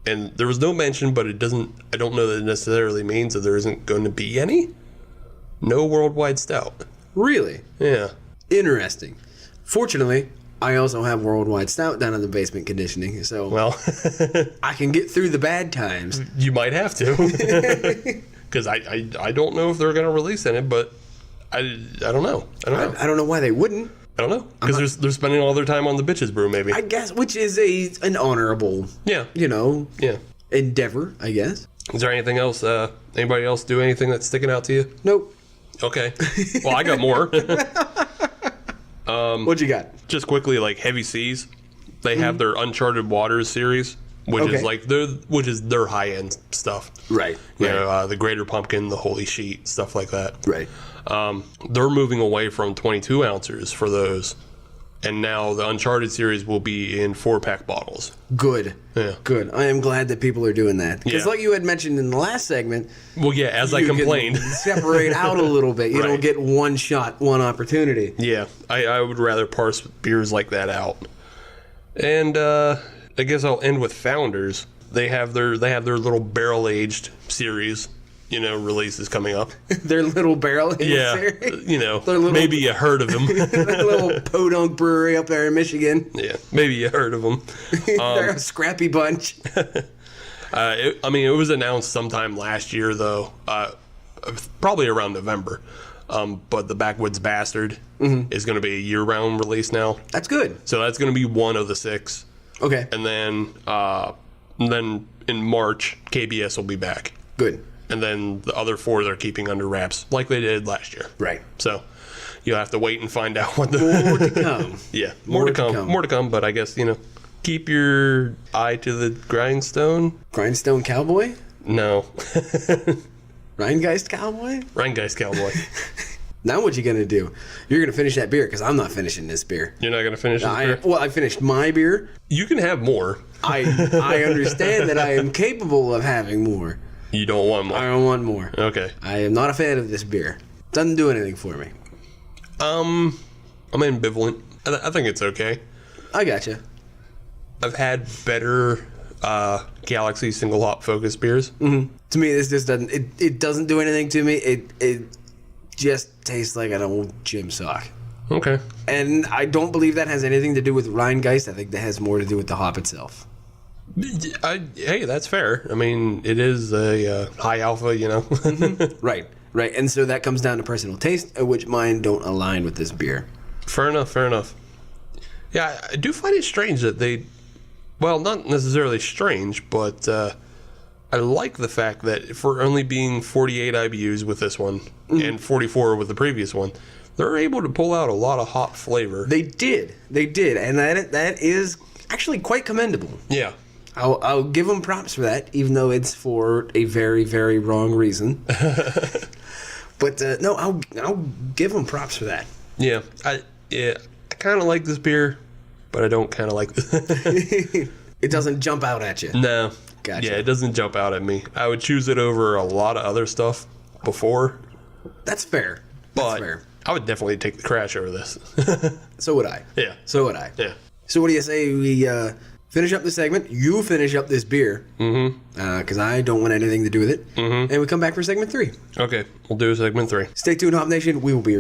and there was no mention, but I don't know that it necessarily means that there isn't going to be any. No worldwide stout. Really? Yeah. Interesting. Fortunately, I also have worldwide stout down in the basement conditioning, so Well, I can get through the bad times. you might have to. Because I don't know if they're going to release any, but I don't know. I don't know why they wouldn't. I don't know. Because they're spending all their time on the Bitches Brew, maybe. I guess, which is an honorable, Yeah. Yeah, endeavor, I guess. Is there anything else? Anybody else do anything that's sticking out to you? Nope. Okay. Well, I got more. What you got? Just quickly, like Heavy Seas, they have their Uncharted Waters series, which is their high end stuff. Right. You know, the Greater Pumpkin, the Holy Sheet, stuff like that. Right. They're moving away from 22 ounces for those, and now the Uncharted series will be in 4-pack bottles. Good. Yeah. Good. I am glad that people are doing that. Because like you had mentioned in the last segment... Well, yeah, as I you complained. can separate out a little bit. You Right. don't get one shot, one opportunity. Yeah, I would rather parse beers like that out. And I guess I'll end with Founders. They have their little barrel-aged series, releases coming up. Their little barrel Yeah, series. maybe you heard of them. Their little podunk brewery up there in Michigan. Yeah, maybe you heard of them. They're a scrappy bunch. It was announced sometime last year, though, probably around November. But the Backwoods Bastard is going to be a year-round release now. That's good. So that's going to be one of the 6. Okay. And then in March, KBS will be back. Good. And then the other 4 they're keeping under wraps, like they did last year. Right. So you'll have to wait and find out what the... More to come. Yeah, more to come. More to come, but I guess, keep your eye to the grindstone. Grindstone Cowboy? No. Rhinegeist Cowboy? Rhinegeist Cowboy. Now what you gonna do? You're gonna finish that beer, because I'm not finishing this beer. You're not going to finish this beer? I finished my beer. You can have more. I understand that I am capable of having more. You don't want more? I don't want more. Okay. I am not a fan of this beer. Doesn't do anything for me. I'm ambivalent. I think it's okay. I gotcha. I've had better Galaxy single hop focus beers. Mm-hmm. To me, this just doesn't. It doesn't do anything to me. It just tastes like an old gym sock. Okay. And I don't believe that has anything to do with Rhinegeist. I think that has more to do with the hop itself. Hey, that's fair. I mean, it is a high alpha, Mm-hmm. Right. And so that comes down to personal taste, which mine don't align with this beer. Fair enough. Yeah, I do find it strange that well, not necessarily strange, but I like the fact that for only being 48 IBUs with this one and 44 with the previous one, they're able to pull out a lot of hop flavor. They did, and that is actually quite commendable. Yeah. I'll give them props for that, even though it's for a very, very wrong reason. But no, I'll give them props for that. Yeah, I kind of like this beer, but I don't kind of like this. It doesn't jump out at you. No. Gotcha. Yeah, it doesn't jump out at me. I would choose it over a lot of other stuff before. That's fair. But I would definitely take the Crash over this. So would I. Yeah. So would I. Yeah. So what do you say we finish up this segment? You finish up this beer. Mm-hmm. Because I don't want anything to do with it. Mm-hmm. And we come back for segment 3. Okay, we'll do segment 3. Stay tuned, Hop Nation. We will be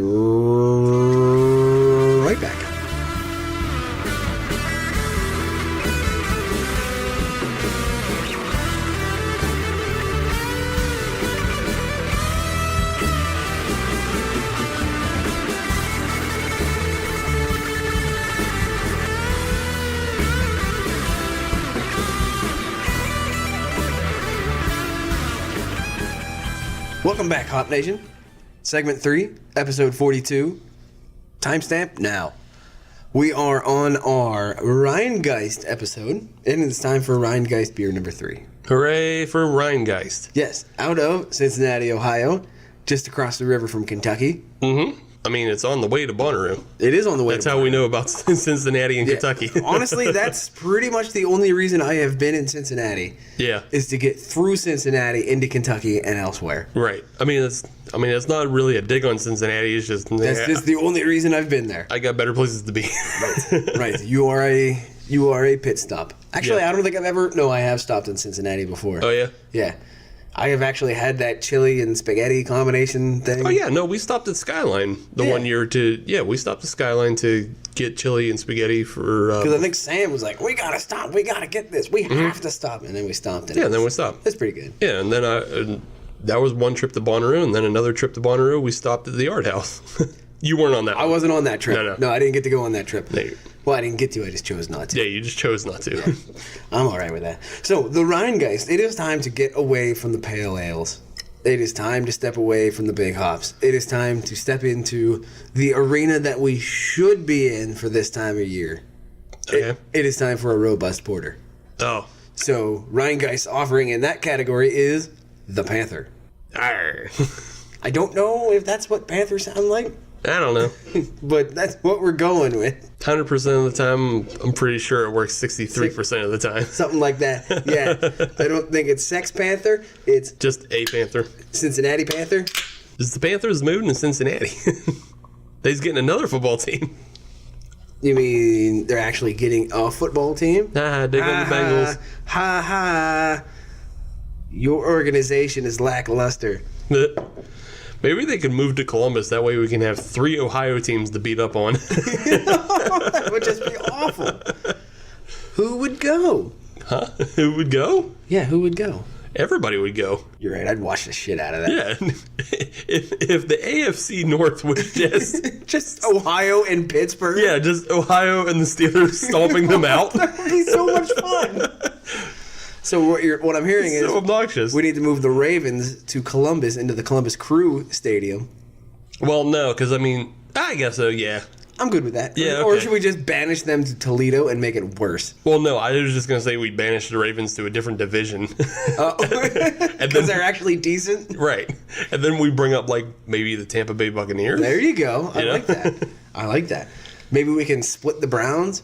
right back. Welcome back, Hop Nation. Segment 3, episode 42. Timestamp now. We are on our Rhinegeist episode, and it's time for Rhinegeist beer number 3. Hooray for Rhinegeist. Yes, out of Cincinnati, Ohio, just across the river from Kentucky. Mm-hmm. I mean, it's on the way to Bonnaroo. It is on the way That's to how we know about Cincinnati and Kentucky. Honestly, that's pretty much the only reason I have been in Cincinnati. Yeah. Is to get through Cincinnati into Kentucky and elsewhere. Right. I mean, it's not really a dig on Cincinnati. It's just That's just the only reason I've been there. I got better places to be. Right. You are a pit stop. Actually, Yeah. I don't think I've ever. No, I have stopped in Cincinnati before. Oh yeah. Yeah. I have actually had that chili and spaghetti combination thing. Oh yeah. No, we stopped at Skyline one year we stopped at Skyline to get chili and spaghetti for. Because I think Sam was like, "We gotta stop. We gotta get this. We have to stop." And then we stopped. And then we stopped. It's pretty good. Yeah, and then that was one trip to Bonnaroo, and then another trip to Bonnaroo. We stopped at the Art House. You weren't on that. I wasn't on that trip. No, I didn't get to go on that trip. No. Well, I didn't get to. I just chose not to. Yeah, you just chose not to. Yeah. I'm all right with that. So, the Rhinegeist, it is time to get away from the pale ales. It is time to step away from the big hops. It is time to step into the arena that we should be in for this time of year. Okay. It is time for a robust porter. Oh. So, Rhinegeist offering in that category is the Panther. Arr. I don't know if that's what Panther sound like, I don't know. but that's what we're going with. 100% of the time, I'm pretty sure it works 63% of the time. Something like that. Yeah. I don't think it's Sex Panther. It's Just a Panther. Cincinnati Panther. Is the Panthers moving to Cincinnati? They's getting another football team. You mean they're actually getting a football team? Dig on the Bengals. Ha ha. Your organization is lackluster. Maybe they could move to Columbus. That way we can have 3 Ohio teams to beat up on. That would just be awful. Who would go? Huh? Who would go? Yeah, who would go? Everybody would go. You're right. I'd watch the shit out of that. Yeah. If the AFC North was Just Ohio and Pittsburgh. yeah, just Ohio and the Steelers stomping them out. That would be so much fun. So what I'm hearing is So obnoxious. we need to move the Ravens to Columbus into the Columbus Crew Stadium. Well, no, because I guess so. Yeah. I'm good with that. Yeah, Or okay. should we just banish them to Toledo and make it worse? Well, no, I was just gonna say we banish the Ravens to a different division. Because they're actually decent. Right. And then we bring up maybe the Tampa Bay Buccaneers. There you go. I You know? like that. I like that. Maybe we can split the Browns.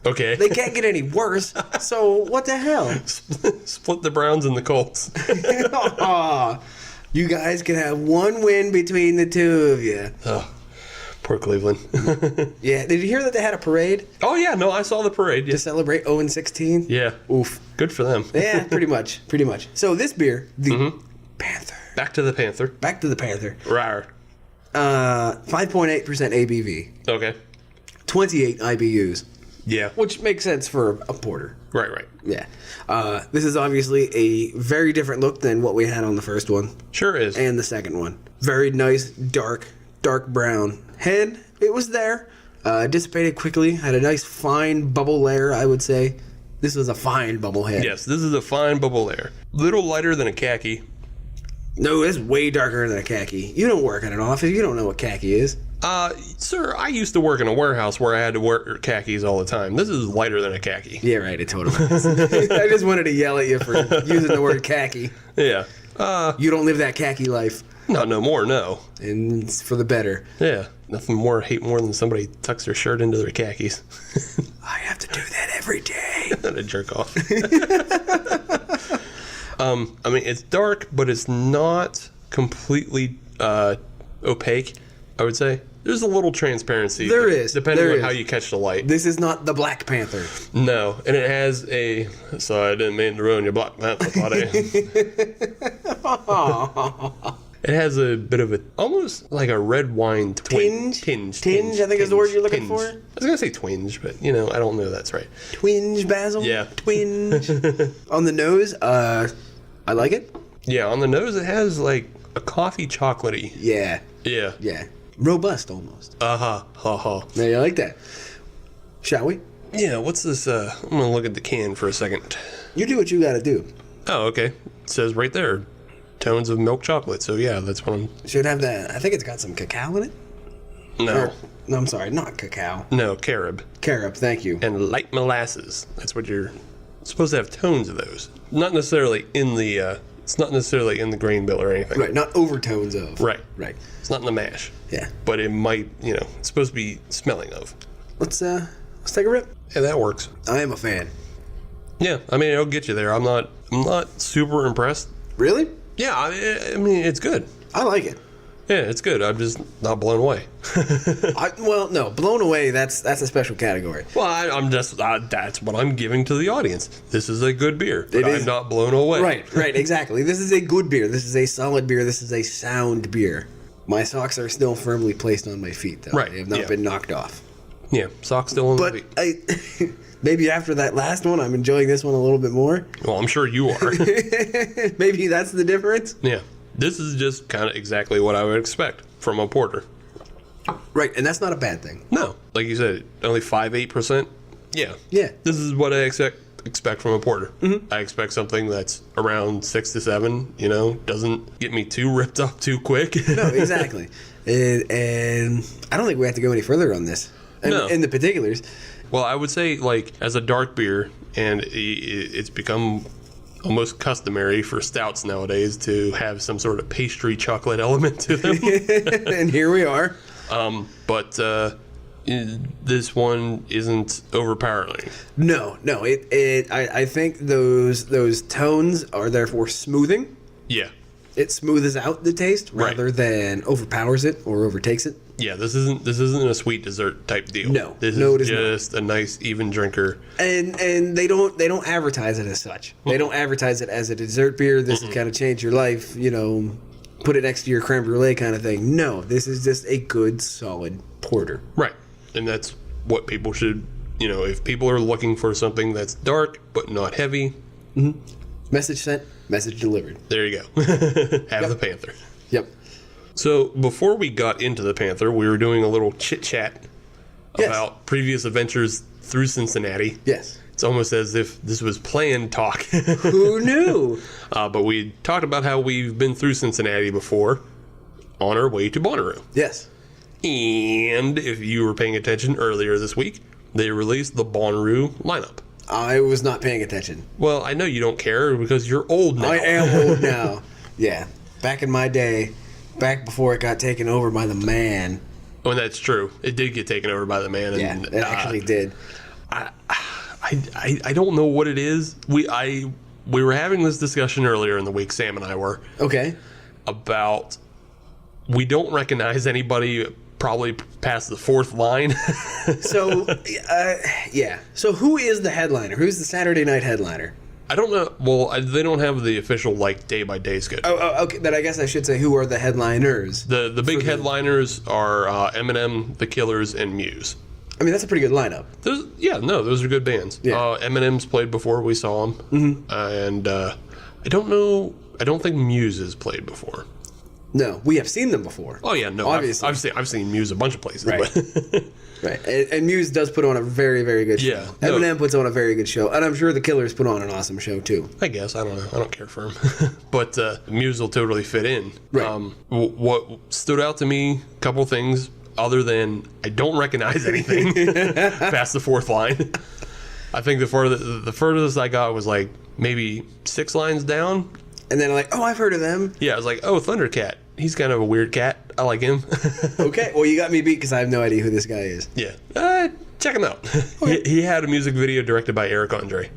Okay. They can't get any worse. So what the hell? Split the Browns and the Colts. Aw, you guys can have one win between the two of you. Oh, poor Cleveland. Yeah. Did you hear that they had a parade Oh yeah, no, I saw the parade. to Yeah. celebrate 0-16? Yeah. Oof. Good for them. Yeah, pretty much. Pretty much. So this beer, the Panther. Back to the Panther. Back to the Panther. Rawr. 5.8% ABV. Okay. 28 IBUs. Yeah. Which makes sense for a porter. Right. Yeah. This is obviously a very different look than what we had on the first one Sure is. and the second one. Very nice, dark brown head. It was there. Dissipated quickly. Had a nice fine bubble layer, I would say. This was a fine bubble head. Yes, this is a fine bubble layer. Little lighter than a khaki. No, it's way darker than a khaki. You don't work in an office. You don't know what khaki is. Sir, I used to work in a warehouse where I had to wear khakis all the time. This is lighter than a khaki. Yeah, right. It totally is. I just wanted to yell at you for using the word khaki. Yeah. You don't live that khaki life. Not no more, no. And it's for the better. Yeah. Nothing more hate more than somebody tucks their shirt into their khakis. I have to do that every day. Not a jerk off. I mean, it's dark, but it's not completely opaque, I would say. There's a little transparency. There is. Depending There on is. how you catch the light. This is not the Black Panther. No. And it has a... Sorry, I didn't mean to ruin your Black Panther party. It has a bit of a... Almost like a red wine Tinge? Tinge, I think is the word you're looking tinge. for. I was going to say twinge, but, I don't know if that's right. Twinge, Basil? Yeah. Twinge. On the nose, I like it. Yeah, on the nose it has like a coffee chocolatey. Yeah. Yeah. Yeah. Robust, almost. Ha ha. Now, you like that. Shall we? Yeah, what's this? I'm going to look at the can for a second. You do what you gotta do. Oh, okay. It says right there, tones of milk chocolate. So yeah, that's what I'm. Should have that. I think it's got some cacao in it. No, No, I'm sorry, not cacao. no, carob Carob, thank you. and light molasses. That's what you're supposed to have tones of those. Not necessarily in the. It's not necessarily in the grain bill or anything. Right, not overtones of. Right. Right. It's not in the mash. Yeah. But it might, it's supposed to be smelling of. Let's take a rip. Yeah, that works. I am a fan. Yeah, I mean, it'll get you there. I'm not super impressed. Really? Yeah, I mean, it's good. I like it. Yeah, it's good. I'm just not blown away. Well, no, blown away. That's a special category. Well, I'm just that's what I'm giving to the audience. This is a good beer, but is. I'm not blown away. Right, exactly. This is a good beer. This is a solid beer. This is a sound beer. My socks are still firmly placed on my feet, though. Right, They have not been knocked off. Yeah, sock still on But the feet. maybe after that last one, I'm enjoying this one a little bit more. Well, I'm sure you are. Maybe that's the difference. Yeah, this is just kind of exactly what I would expect from a porter. Right, and that's not a bad thing. No, like you said, only 5-8%. Yeah. Yeah. This is what I expect from a porter. Mm-hmm. I expect something that's around 6 to 7. Doesn't get me too ripped up too quick. No, exactly. And I don't think we have to go any further on this. No. In the particulars. Well, I would say, like, as a dark beer, and it's become almost customary for stouts nowadays to have some sort of pastry chocolate element to them. And here we are. But this one isn't overpowering. No. I think those tones are there for smoothing. Yeah. It smooths out the taste rather than overpowers it or overtakes it. Yeah, this isn't a sweet dessert type deal. No, this it is is just a nice even drinker. And they don't advertise it as such. They don't advertise it as a dessert beer. This is kind of change your life. Put it next to your creme brulee kind of thing. No, this is just a good solid porter. Right, and that's what people should. If people are looking for something that's dark but not heavy. Mm-hmm. Message sent, message delivered. There you go. Have the Panther. Yep. So before we got into the Panther, we were doing a little chit-chat about previous adventures through Cinicinatti. Yes. It's almost as if this was planned talk. Who knew? But we talked about how we've been through Cinicinatti before on our way to Bonnaroo. Yes. And if you were paying attention earlier this week, they released the Bonnaroo lineup. I was not paying attention. Well, I know you don't care because you're old now. I am old now. Yeah. Back in my day, back before it got taken over by the man. Oh, and that's true. It did get taken over by the man. And, It actually did. I don't know what it is. We were having this discussion earlier in the week, Sam and I were. Okay. About we don't recognize anybody probably past the fourth line. So, yeah. So who is the headliner? Who's the Saturday night headliner? I don't know. Well, they don't have the official day-by-day schedule. Oh, okay. Then I guess I should say who are the headliners. The big headliners are Eminem, The Killers, and Muse. I mean, that's a pretty good lineup. Those are good bands. Yeah. Eminem's played before. We saw him. Mm-hmm. And I don't know. I don't think Muse has played before. No, we have seen them before. Oh yeah, no, obviously. I've seen Muse a bunch of places. Right. But Right. And Muse does put on a very, very good show. Yeah, no. Eminem puts on a very good show. And I'm sure the Killers put on an awesome show, too. I guess. I don't know. I don't care for him. But Muse will totally fit in. Right. What stood out to me, a couple things, other than I don't recognize anything past the fourth line. I think the furthest I got was like maybe 6 lines down. And then I'm like, oh, I've heard of them. Yeah, I was like, oh, Thundercat. He's kind of a weird cat. I like him. Okay, well, you got me beat because I have no idea who this guy is. Yeah. Check him out. Okay. He had a music video directed by Eric Andre.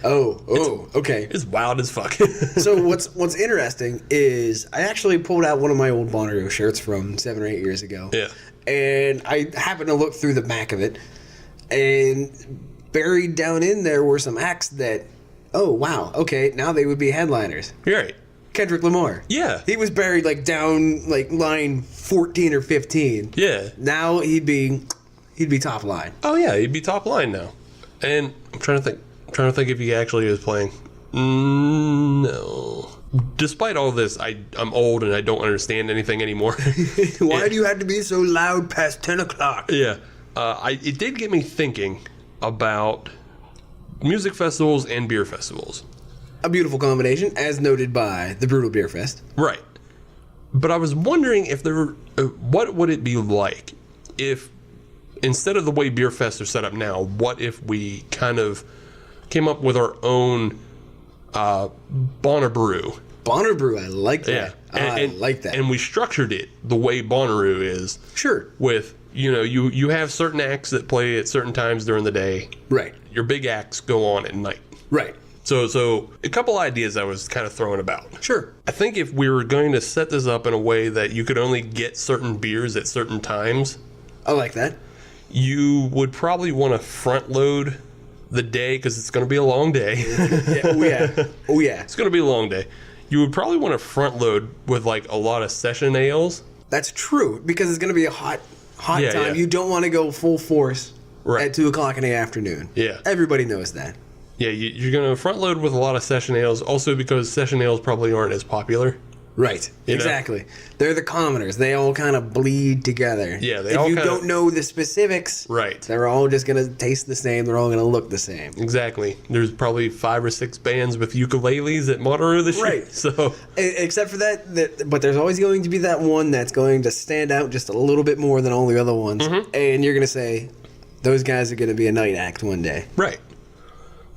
Oh, okay. It's wild as fuck. So what's interesting is I actually pulled out one of my old Bonnaroo shirts from 7 or 8 years ago. Yeah. And I happened to look through the back of it, and buried down in there were some acts that, oh, wow, okay, now they would be headliners. You're right. Kendrick Lamar. Yeah. He was buried like down like line 14 or 15. Yeah. Now he'd be top line. Oh yeah, he'd be top line now. And I'm trying to think if he actually is playing. No. Despite all this, I'm old and I don't understand anything anymore. Why do you have to be so loud past 10 o'clock? Yeah. It did get me thinking about music festivals and beer festivals. A beautiful combination, as noted by the Brutal Beer Fest. Right. But I was wondering if what would it be like if, instead of the way Beer Fests are set up now, what if we kind of came up with our own Bonnaroo? Bonnaroo, I like that. Yeah. I like that. And we structured it the way Bonnaroo is. Sure. With, you have certain acts that play at certain times during the day. Right. Your big acts go on at night. Right. So a couple ideas I was kind of throwing about. Sure. I think if we were going to set this up in a way that you could only get certain beers at certain times, I like that. you would probably want to front load the day, because it's going to be a long day. Oh yeah. It's going to be a long day. You would probably want to front load with like a lot of session ales. That's true, because it's going to be a hot Yeah, time. yeah. You don't want to go full force Right. at 2 o'clock in the afternoon. Yeah. Everybody knows that. Yeah, you're going to front load with a lot of session ales, also because session ales probably aren't as popular. Right. You know? Exactly. They're the commoners. They all kind of bleed together. Yeah, they if all you kinda- don't know the specifics, Right. they're all just going to taste the same. They're all going to look the same. Exactly. There's probably 5 or 6 bands with ukuleles at Bonnaroo this year. Right. So, Except for that, but there's always going to be that one that's going to stand out just a little bit more than all the other ones. Mm-hmm. And you're going to say, those guys are going to be a night act one day. right.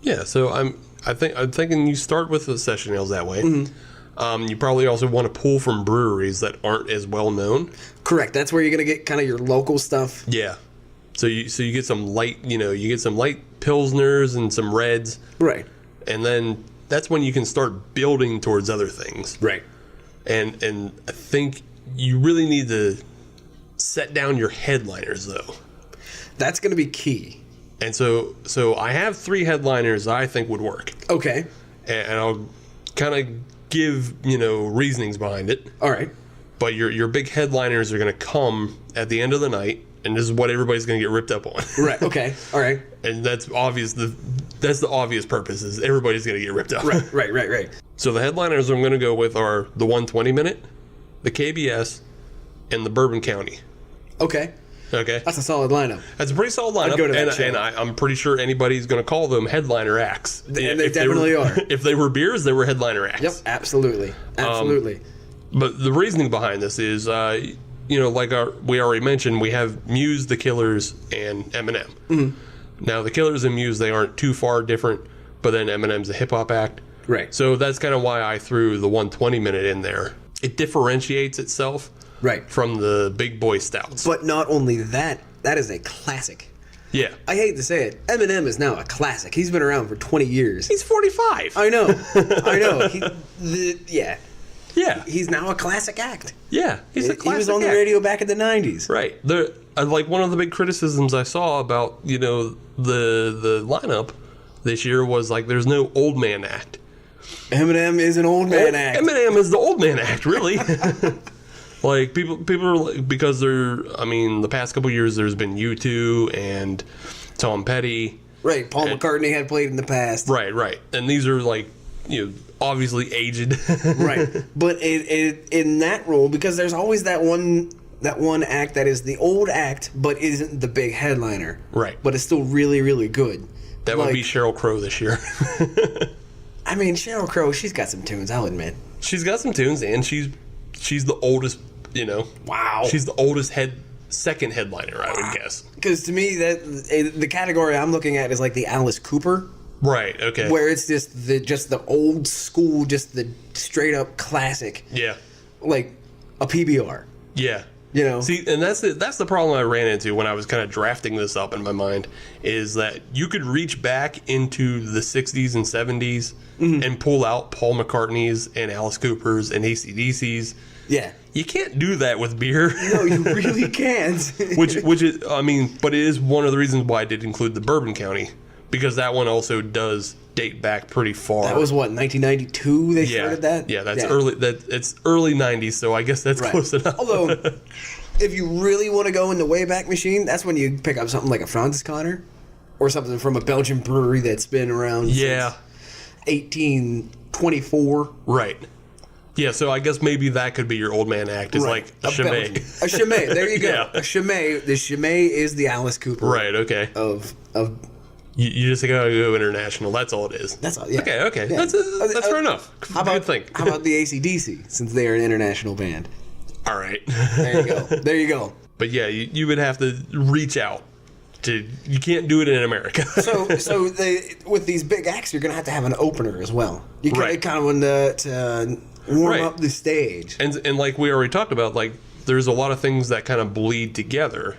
Yeah, so I'm thinking you start with the session ales that way. Mm-hmm. You probably also want to pull from breweries that aren't as well known. Correct. That's where you're going to get kind of your local stuff. Yeah. So you get some light, you get some light pilsners and some reds. Right. And then that's when you can start building towards other things. Right. And I think you really need to set down your headliners though. That's going to be key. And so I have 3 headliners I think would work. Okay. And I'll kind of give, reasonings behind it. All right. But your big headliners are going to come at the end of the night, and this is what everybody's going to get ripped up on. Right. Okay. All right. And that's obvious. That's the obvious purpose is everybody's going to get ripped up. Right. So the headliners I'm going to go with are the 120 minute, the KBS, and the Bourbon County. Okay. Okay. That's a solid lineup. That's a pretty solid lineup. I'd go to that show. And I'm pretty sure anybody's going to call them headliner acts. And they definitely are. If they were beers, they were headliner acts. Yep. Absolutely. Absolutely. But the reasoning behind this is, like we already mentioned, we have Muse, The Killers, and Eminem. Mm-hmm. Now, The Killers and Muse, they aren't too far different, but then Eminem's a hip-hop act. Right. So that's kind of why I threw the 120 minute in there. It differentiates itself Right. from the big boy stouts. But not only that, that is a classic. Yeah. I hate to say it, Eminem is now a classic. He's been around for 20 years. He's 45. I know. Yeah. Yeah. He's now a classic act. Yeah. He's a classic He was on the act. radio back in the 90s. Right. Like one of the big criticisms I saw about, the lineup this year was like there's no old man act. Eminem is an old man act. Eminem is the old man act, really. Like people are like, because the past couple years there's been U2 and Tom Petty. Right. Paul McCartney had played in the past. Right. And these are like, obviously aged. Right. But in that role, because there's always that one act that is the old act, but isn't the big headliner. Right. But it's still really, really good. That would be Sheryl Crow this year. I mean, Sheryl Crow, she's got some tunes, I'll admit. She's got some tunes, and she's the oldest, Wow. She's the oldest second headliner, I would guess. Because to me, that the category I'm looking at is like the Alice Cooper. Right, okay. Where it's just the old school, just the straight up classic. Yeah. Like a PBR. Yeah. See, and that's the problem I ran into when I was kind of drafting this up in my mind, is that you could reach back into the 60s and 70s and pull out Paul McCartney's and Alice Cooper's and AC/DC's. Yeah. You can't do that with beer. No, you really can't. which is, but it is one of the reasons why I did include the Bourbon County, because that one also does date back pretty far. That was what, 1992 they started that? Yeah, that's early. It's early 90s, so I guess that's close enough. Although, if you really want to go in the Wayback Machine, that's when you pick up something like a Francis Connor or something from a Belgian brewery that's been around since 1824. Right. Yeah, so I guess maybe that could be your old man act, is like a Chimay. A Chimay, there you go. Yeah. A Chimay. The Chimay is the Alice Cooper. Right, okay. Of You just gotta go international. That's all it is. That's all. Yeah. Okay. Yeah. That's fair enough. How about the AC/DC, since they are an international band? All right. There you go. But yeah, you would have to reach out. You can't do it in America. so with these big acts, you're gonna have to have an opener as well. You kind of want to warm up the stage. And like we already talked about, like there's a lot of things that kind of bleed together,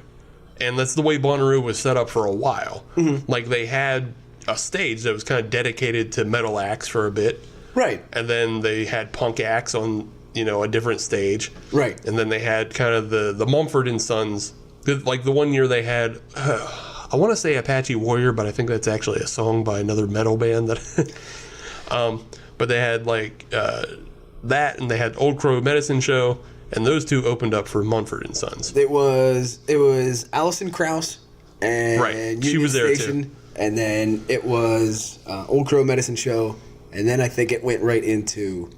and that's the way Bonnaroo was set up for a while. Mm-hmm. Like they had a stage that was kind of dedicated to metal acts for a bit, right? And then they had punk acts on a different stage, right? And then they had kind of the Mumford and Sons. Like the one year they had, I want to say Apache Warrior, but I think that's actually a song by another metal band. But they had like that, and they had Old Crow Medicine Show, and those two opened up for Mumford and Sons. It was Alison Krauss and Union she was there Station, too. And then it was Old Crow Medicine Show, and then I think it went right into.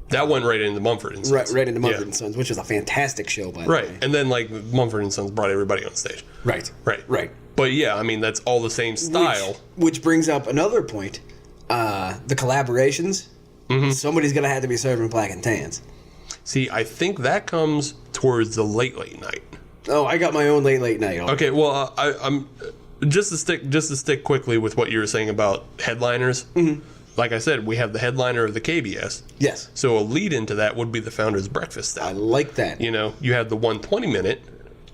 That went right into Mumford and Sons. Right into Mumford and Sons, which is a fantastic show, by the way. Right, and then like Mumford and Sons brought everybody on stage. Right. But yeah, I mean that's all the same style. Which brings up another point: the collaborations. Mm-hmm. Somebody's gonna have to be serving black and tans. See, I think that comes towards the late night. Oh, I got my own late night. Okay, well, I'm just to stick quickly with what you were saying about headliners. Mm-hmm. Like I said, we have the headliner of the KBS. Yes. So a lead into that would be the Founder's Breakfast Stout. I like that. You have the 120 minute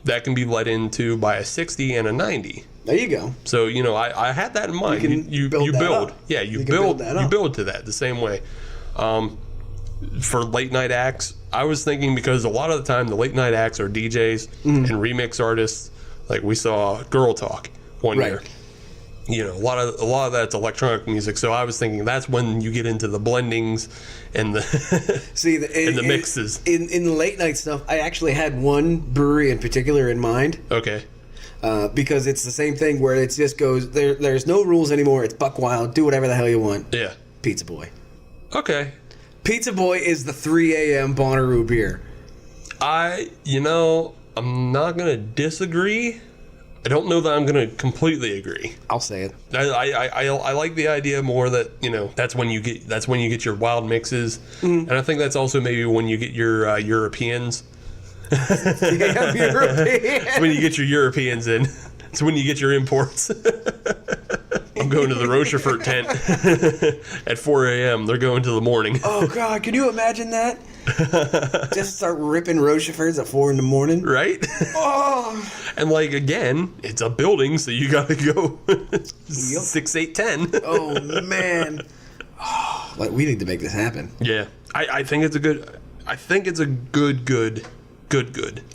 that can be led into by a 60 and a 90. There you go. So, I had that in mind. You build. Yeah, you build to that the same way. For late night acts, I was thinking because a lot of the time the late night acts are DJs and remix artists. Like we saw Girl Talk one year. A lot of that's electronic music. So I was thinking that's when you get into the blendings and the mixes. In the late night stuff, I actually had one brewery in particular in mind. Okay. Because it's the same thing where it just goes there's no rules anymore. It's buck wild. Do whatever the hell you want. Yeah. Pizza Boy. Okay. Pizza Boy is the 3 a.m. Bonnaroo beer. I'm not gonna disagree. I don't know that I'm going to completely agree. I'll say it. I like the idea more that that's when you get your wild mixes, and I think that's also maybe when you get your Europeans. You have Europeans. When you get your Europeans in, it's when you get your imports. I'm going to the Rochefort tent at 4 a.m. They're going to the morning. Oh God, can you imagine that? Just start ripping Rocheforts at 4 in.the morning, right? Oh, and like again, it's a building, so you got to go 6, 8, 10. Oh man, like we need to make this happen. Yeah, I think it's a good. I think it's a good.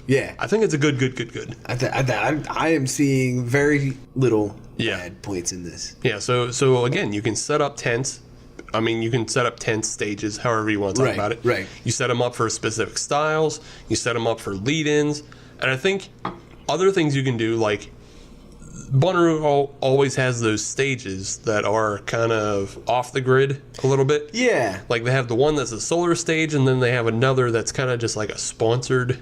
Yeah, I think it's a good. I am seeing very little bad points in this. Yeah, so again, you can set up tents. I mean, you can set up tent stages, however you want to talk about it. Right. You set them up for specific styles. You set them up for lead-ins. And I think other things you can do, like Bonnaroo always has those stages that are kind of off the grid a little bit. Yeah. Like they have the one that's a solar stage, and then they have another that's kind of just like a sponsored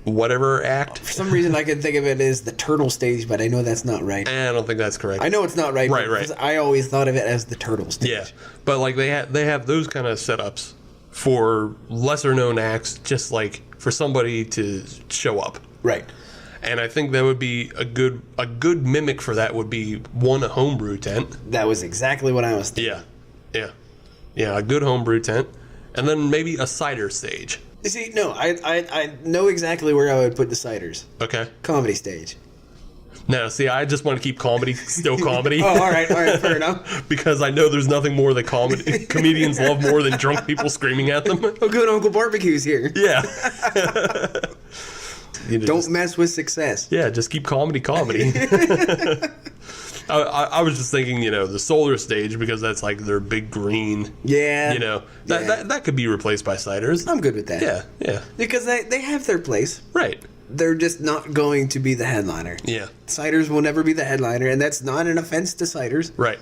whatever act. For some reason, I can think of it as the turtle stage, but I know that's not right. I don't think that's correct. I know it's not right. Right. I always thought of it as the turtle stage. Yeah, but like they have those kind of setups for lesser known acts, just like for somebody to show up. Right. And I think that would be a good mimic for that would be a homebrew tent. That was exactly what I was thinking. Yeah, a good homebrew tent, and then maybe a cider stage. You see, no, I know exactly where I would put the ciders. Okay. Comedy stage. No, see, I just want to keep comedy still comedy. Oh, all right, fair enough. Because I know there's nothing more that comedians love more than drunk people screaming at them. Oh, good Uncle Barbecue's here. Yeah. Don't mess with success. Yeah, just keep comedy. I was just thinking, the solar stage, because that's like their big green. Yeah. That could be replaced by ciders. I'm good with that. Yeah. Because they have their place. Right. They're just not going to be the headliner. Yeah. Ciders will never be the headliner, and that's not an offense to ciders. Right.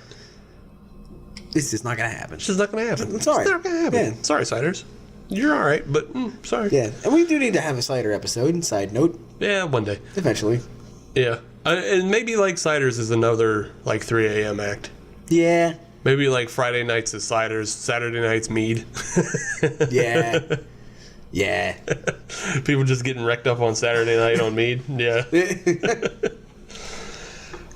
It's just not going to happen. It's just not going to happen. I'm sorry. It's not going to happen. Yeah. Sorry, ciders. You're all right, but sorry. Yeah, and we do need to have a cider episode. Side note. Yeah, one day. Eventually. Yeah. And maybe like ciders is another like 3 a.m. act. Yeah. Maybe like Friday nights is ciders, Saturday nights mead. Yeah. Yeah. People just getting wrecked up on Saturday night on mead. Yeah.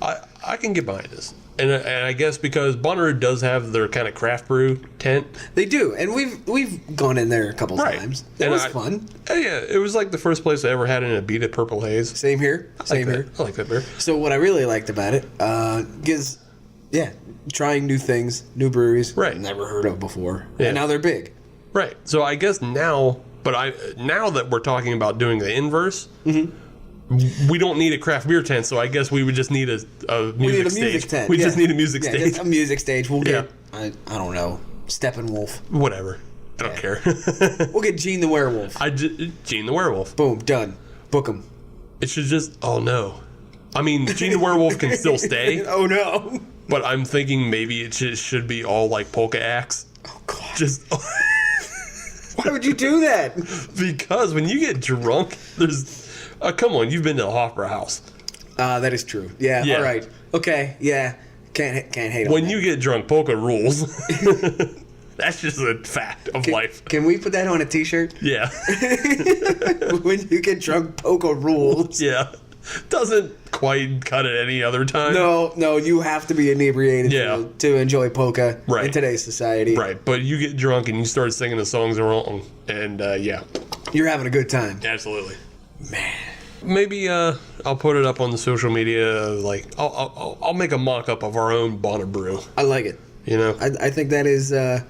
I can get behind this. And I guess because Bonnaroo does have their kind of craft brew tent. They do, and we've gone in there a couple times. It was fun. Yeah, it was like the first place I ever had an Abita Purple Haze. Same here. Same here. I like that beer. So what I really liked about it is, trying new things, new breweries, right? Never heard of before, yeah. And now they're big. Right. So I guess now, now that we're talking about doing the inverse. Mm-hmm. We don't need a craft beer tent, so I guess we would just need a music stage. Tent. We just need a music stage. Just a music stage. We'll get, I don't know, Steppenwolf. Whatever. I don't care. We'll get Gene the Werewolf. Gene the Werewolf. Boom, done. Book him. It should just, oh no. I mean, Gene the Werewolf can still stay. Oh no. But I'm thinking maybe it should be all like polka acts. Oh god. Just... Why would you do that? Because when you get drunk, there's... come on, you've been to the Hofbräu House. That is true. Yeah, all right. Okay, yeah. Can't hate on when that. you get drunk, polka rules. That's just a fact of life. Can we put that on a t-shirt? Yeah. When you get drunk, polka rules. Yeah. Doesn't quite cut it any other time. No, you have to be inebriated to enjoy polka in today's society. Right, but you get drunk and you start singing the songs wrong, and you're having a good time. Absolutely. Man. Maybe I'll put it up on the social media. Like I'll make a mock-up of our own Bonnaroo Brew. I like it. You know, I think that is a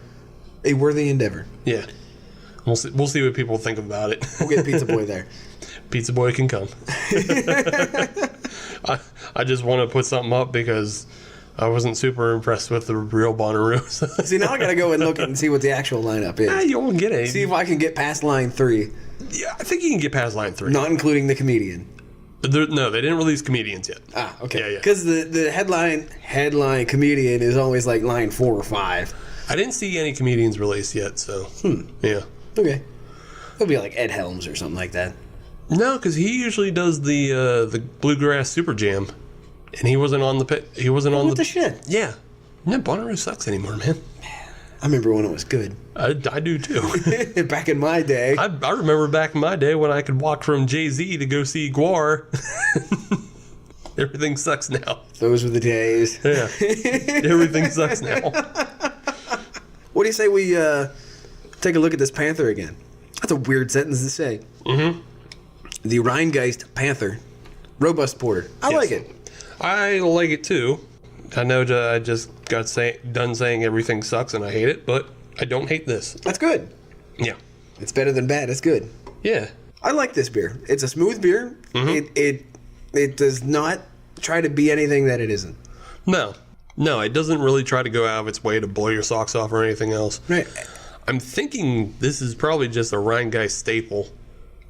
worthy endeavor. Yeah, we'll see what people think about it. We'll get Pizza Boy there. Pizza Boy can come. I just want to put something up because I wasn't super impressed with the real Bonnaroo. See, now I gotta go and look and see what the actual lineup is. You won't get it. See if I can get past line 3. Yeah, I think you can get past line 3. Not including the comedian. No, they didn't release comedians yet. Ah, okay. Yeah. Because the headline comedian is always like line 4 or 5. I didn't see any comedians released yet, so yeah. Okay. It'll be like Ed Helms or something like that. No, because he usually does the Bluegrass Super Jam, and he wasn't on the pit. He wasn't on the shit. Yeah. No, Bonnaroo sucks anymore, man. I remember when it was good. I do too. Back in my day. I remember back in my day when I could walk from Jay-Z to go see Guar. Everything sucks now. Those were the days. Yeah. Everything sucks now. What do you say we take a look at this Panther again? That's a weird sentence to say. Mm-hmm. The Rhinegeist Panther. Robust porter. I like it. I like it too. I know I just got done saying everything sucks and I hate it, but I don't hate this. That's good. Yeah. It's better than bad. It's good. Yeah. I like this beer. It's a smooth beer. Mm-hmm. It does not try to be anything that it isn't. No, it doesn't really try to go out of its way to blow your socks off or anything else. Right. I'm thinking this is probably just a Rhinegeist staple.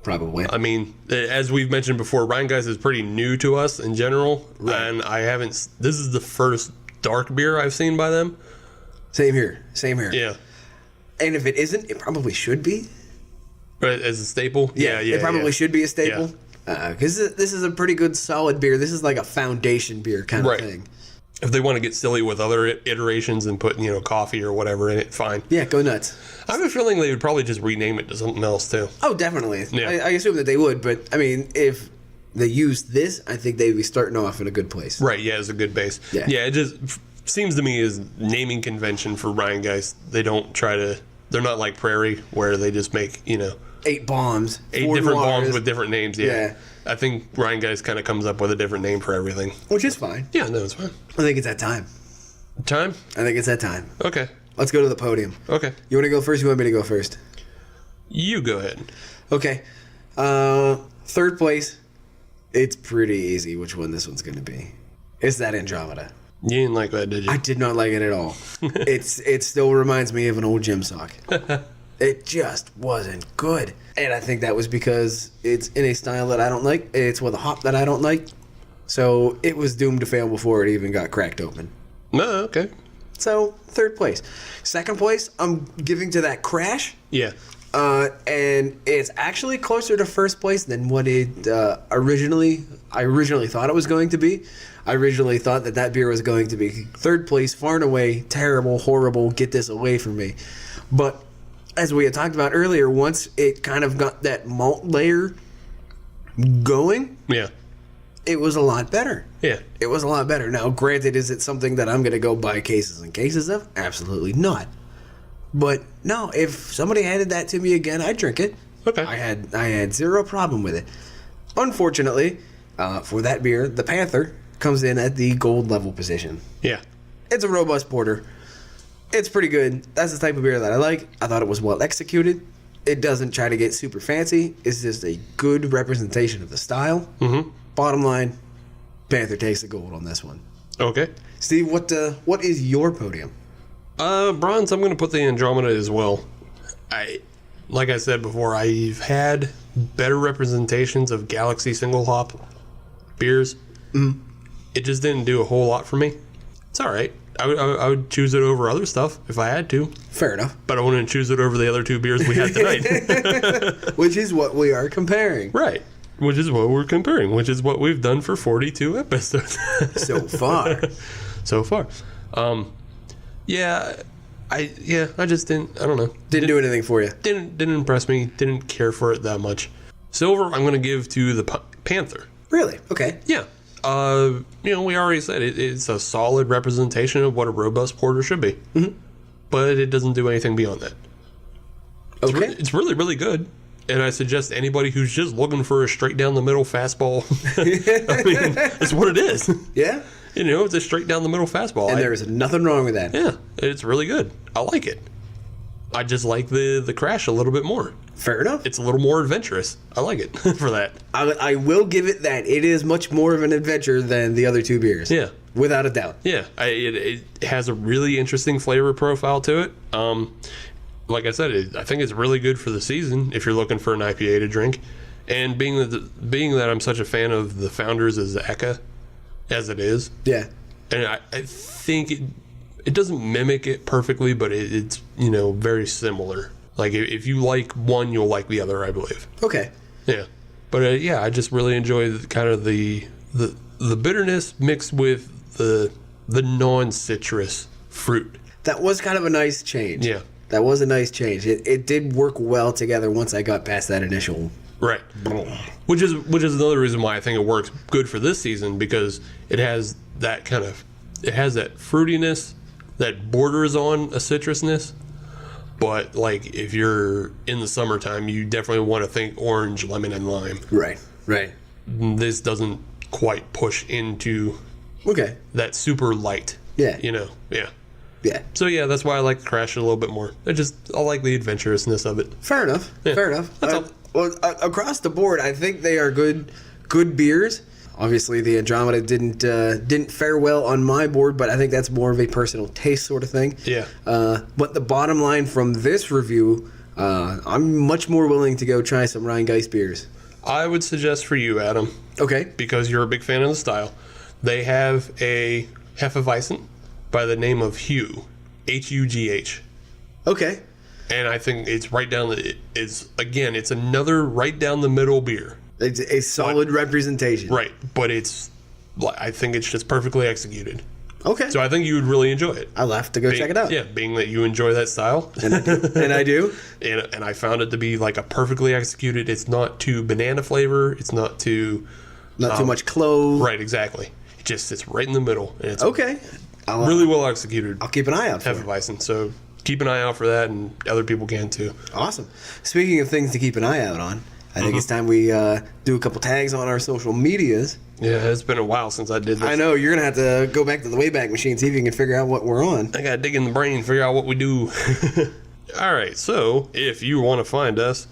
Probably. I mean, as we've mentioned before, Rhinegeist is pretty new to us in general, and this is the first dark beer I've seen by them. Same here. Yeah. And if it isn't, it probably should be. As a staple? Yeah. It probably should be a staple. Because this is a pretty good solid beer. This is like a foundation beer kind of thing. If they want to get silly with other iterations and put, coffee or whatever in it, fine. Yeah, go nuts. I have a feeling they would probably just rename it to something else, too. Oh, definitely. Yeah. I assume that they would, but, I mean, if they used this, I think they'd be starting off in a good place. Right, yeah, it's a good base. Yeah, it just seems to me as naming convention for Rhinegeist. They don't they're not like Prairie, where they just make, 8 bombs. 8 different bombs with different names, yeah. I think Rhinegeist kind of comes up with a different name for everything. Which is fine. Yeah, no, it's fine. I think it's that time. Time? I think it's that time. Okay. Let's go to the podium. Okay. You want to go first? You want me to go first? You go ahead. Okay. Third place. It's pretty easy which one this one's going to be. It's that Andromeda. You didn't like that, did you? I did not like it at all. It still reminds me of an old gym sock. It just wasn't good. And I think that was because it's in a style that I don't like. It's with a hop that I don't like. So it was doomed to fail before it even got cracked open. No, okay. So, third place. Second place, I'm giving to that Crash. Yeah. And it's actually closer to first place than what it I originally thought it was going to be. I originally thought that beer was going to be third place, far and away, terrible, horrible, get this away from me. But as we had talked about earlier, once it kind of got that malt layer going, Yeah. it was a lot better. Yeah. It was a lot better. Now, granted, is it something that I'm going to go buy cases and cases of? Absolutely not. But no, if somebody handed that to me again, I'd drink it. Okay. I had zero problem with it. Unfortunately, for that beer, the Panther comes in at the gold level position. Yeah. It's a robust porter. It's pretty good. That's the type of beer that I like. I thought it was well executed. It doesn't try to get super fancy. It's just a good representation of the style. Mm-hmm. Bottom line, Panther takes the gold on this one. Okay. Steve, what is your podium? Bronze, I'm going to put the Andromeda as well. Like I said before, I've had better representations of Galaxy single hop beers. Mm. It just didn't do a whole lot for me. It's all right. I would choose it over other stuff if I had to. Fair enough. But I wouldn't choose it over the other two beers we had tonight. Which is what we are comparing. Right. Which is what we're comparing. Which is what we've done for 42 episodes. So far. So far. Yeah, I just didn't. I don't know. Didn't do anything for you. Didn't impress me. Didn't care for it that much. Silver, I'm going to give to the Panther. Really? Okay. Yeah. We already said it's a solid representation of what a robust porter should be. Mm-hmm. But it doesn't do anything beyond that. Okay. It's really, really good. And I suggest anybody who's just looking for a straight down the middle fastball. I mean, it's what it is. Yeah. It's a straight down the middle fastball. And there is nothing wrong with that. Yeah, it's really good. I like it. I just like the Crash a little bit more. Fair enough. It's a little more adventurous. I like it for that. I will give it that. It is much more of an adventure than the other two beers. Yeah. Without a doubt. Yeah. It has a really interesting flavor profile to it. Like I said, I think it's really good for the season if you're looking for an IPA to drink. And being that I'm such a fan of the founders of Eka, as it is. Yeah. And I think it doesn't mimic it perfectly, but it's very similar. Like if you like one, you'll like the other, I believe. Okay. Yeah. But I just really enjoy the bitterness mixed with the non-citrus fruit. That was kind of a nice change. Yeah. That was a nice change. It did work well together once I got past that initial. Right. Which is another reason why I think it works good for this season, because it has that fruitiness that borders on a citrusness. But like if you're in the summertime, you definitely want to think orange, lemon, and lime. Right. Right. This doesn't quite push into that super light. Yeah. Yeah. Yeah. So yeah, that's why I like Crash a little bit more. I like the adventurousness of it. Fair enough. Yeah. Fair enough. That's all. Well, across the board, I think they are good beers. Obviously, the Andromeda didn't fare well on my board, but I think that's more of a personal taste sort of thing. Yeah. But the bottom line from this review, I'm much more willing to go try some Rhinegeist beers. I would suggest for you, Adam. Okay. Because you're a big fan of the style. They have a Hefeweizen by the name of Hugh, Hugh. Okay. And I think it's right down it's another right down the middle beer. It's a solid representation. Right, but I think it's just perfectly executed. Okay. So I think you would really enjoy it. I'll have to go check it out. Yeah, being that you enjoy that style. And I do. And I do. And I found it to be like a perfectly executed. It's not too banana flavor. It's not too... Not too much clove. Right, exactly. It just sits right in the middle. And it's okay. really well execued. I'll keep an eye out for it. Hefeweizen. So keep an eye out for that, and other people can too. Awesome. Speaking of things to keep an eye out on, I think it's time we do a couple tags on our social medias. Yeah, it's been a while since I did this. I know. You're going to have to go back to the Wayback Machine, see if you can figure out what we're on. I got to dig in the brain, figure out what we do. All right, so if you want to find us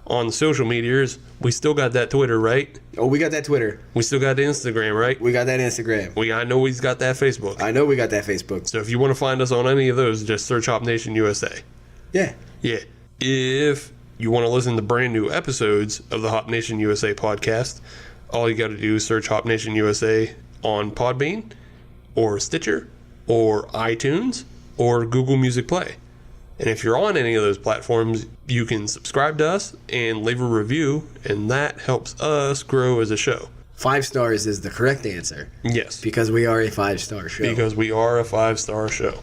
on the social medias, we still got that Twitter, right? Oh, we got that Twitter. We still got the Instagram, right? We got that Instagram. I know we've got that Facebook. I know we got that Facebook. So if you want to find us on any of those, just search Hop Nation USA. Yeah. Yeah. If you want to listen to brand new episodes of the Hop Nation USA podcast, all you got to do is search Hop Nation USA on Podbean or Stitcher or iTunes or Google Music Play. And if you're on any of those platforms, you can subscribe to us and leave a review, and that helps us grow as a show. 5 stars is the correct answer. Yes. Because we are a 5-star show. Because we are a 5-star show.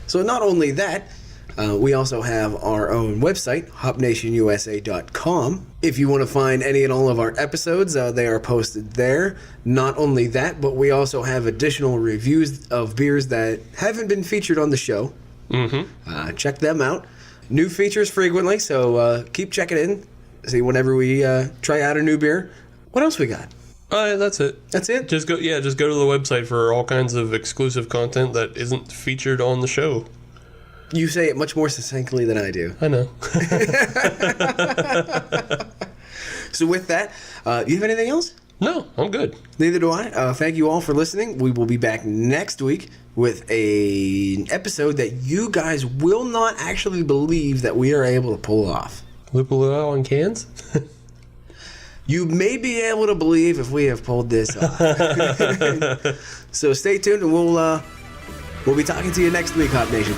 So not only that, we also have our own website, hopnationusa.com. If you want to find any and all of our episodes, they are posted there. Not only that, but we also have additional reviews of beers that haven't been featured on the show. Mm-hmm. Check them out. New features frequently, so keep checking in. See whenever we try out a new beer. What else we got? That's it. That's it? Just go to the website for all kinds of exclusive content that isn't featured on the show. You say it much more succinctly than I do. I know. So with that, you have anything else? No, I'm good. Neither do I. Thank you all for listening. We will be back next week with an episode that you guys will not actually believe that we are able to pull off. We pull it out on cans? You may be able to believe if we have pulled this off. So stay tuned, and we'll be talking to you next week, Hop Nation.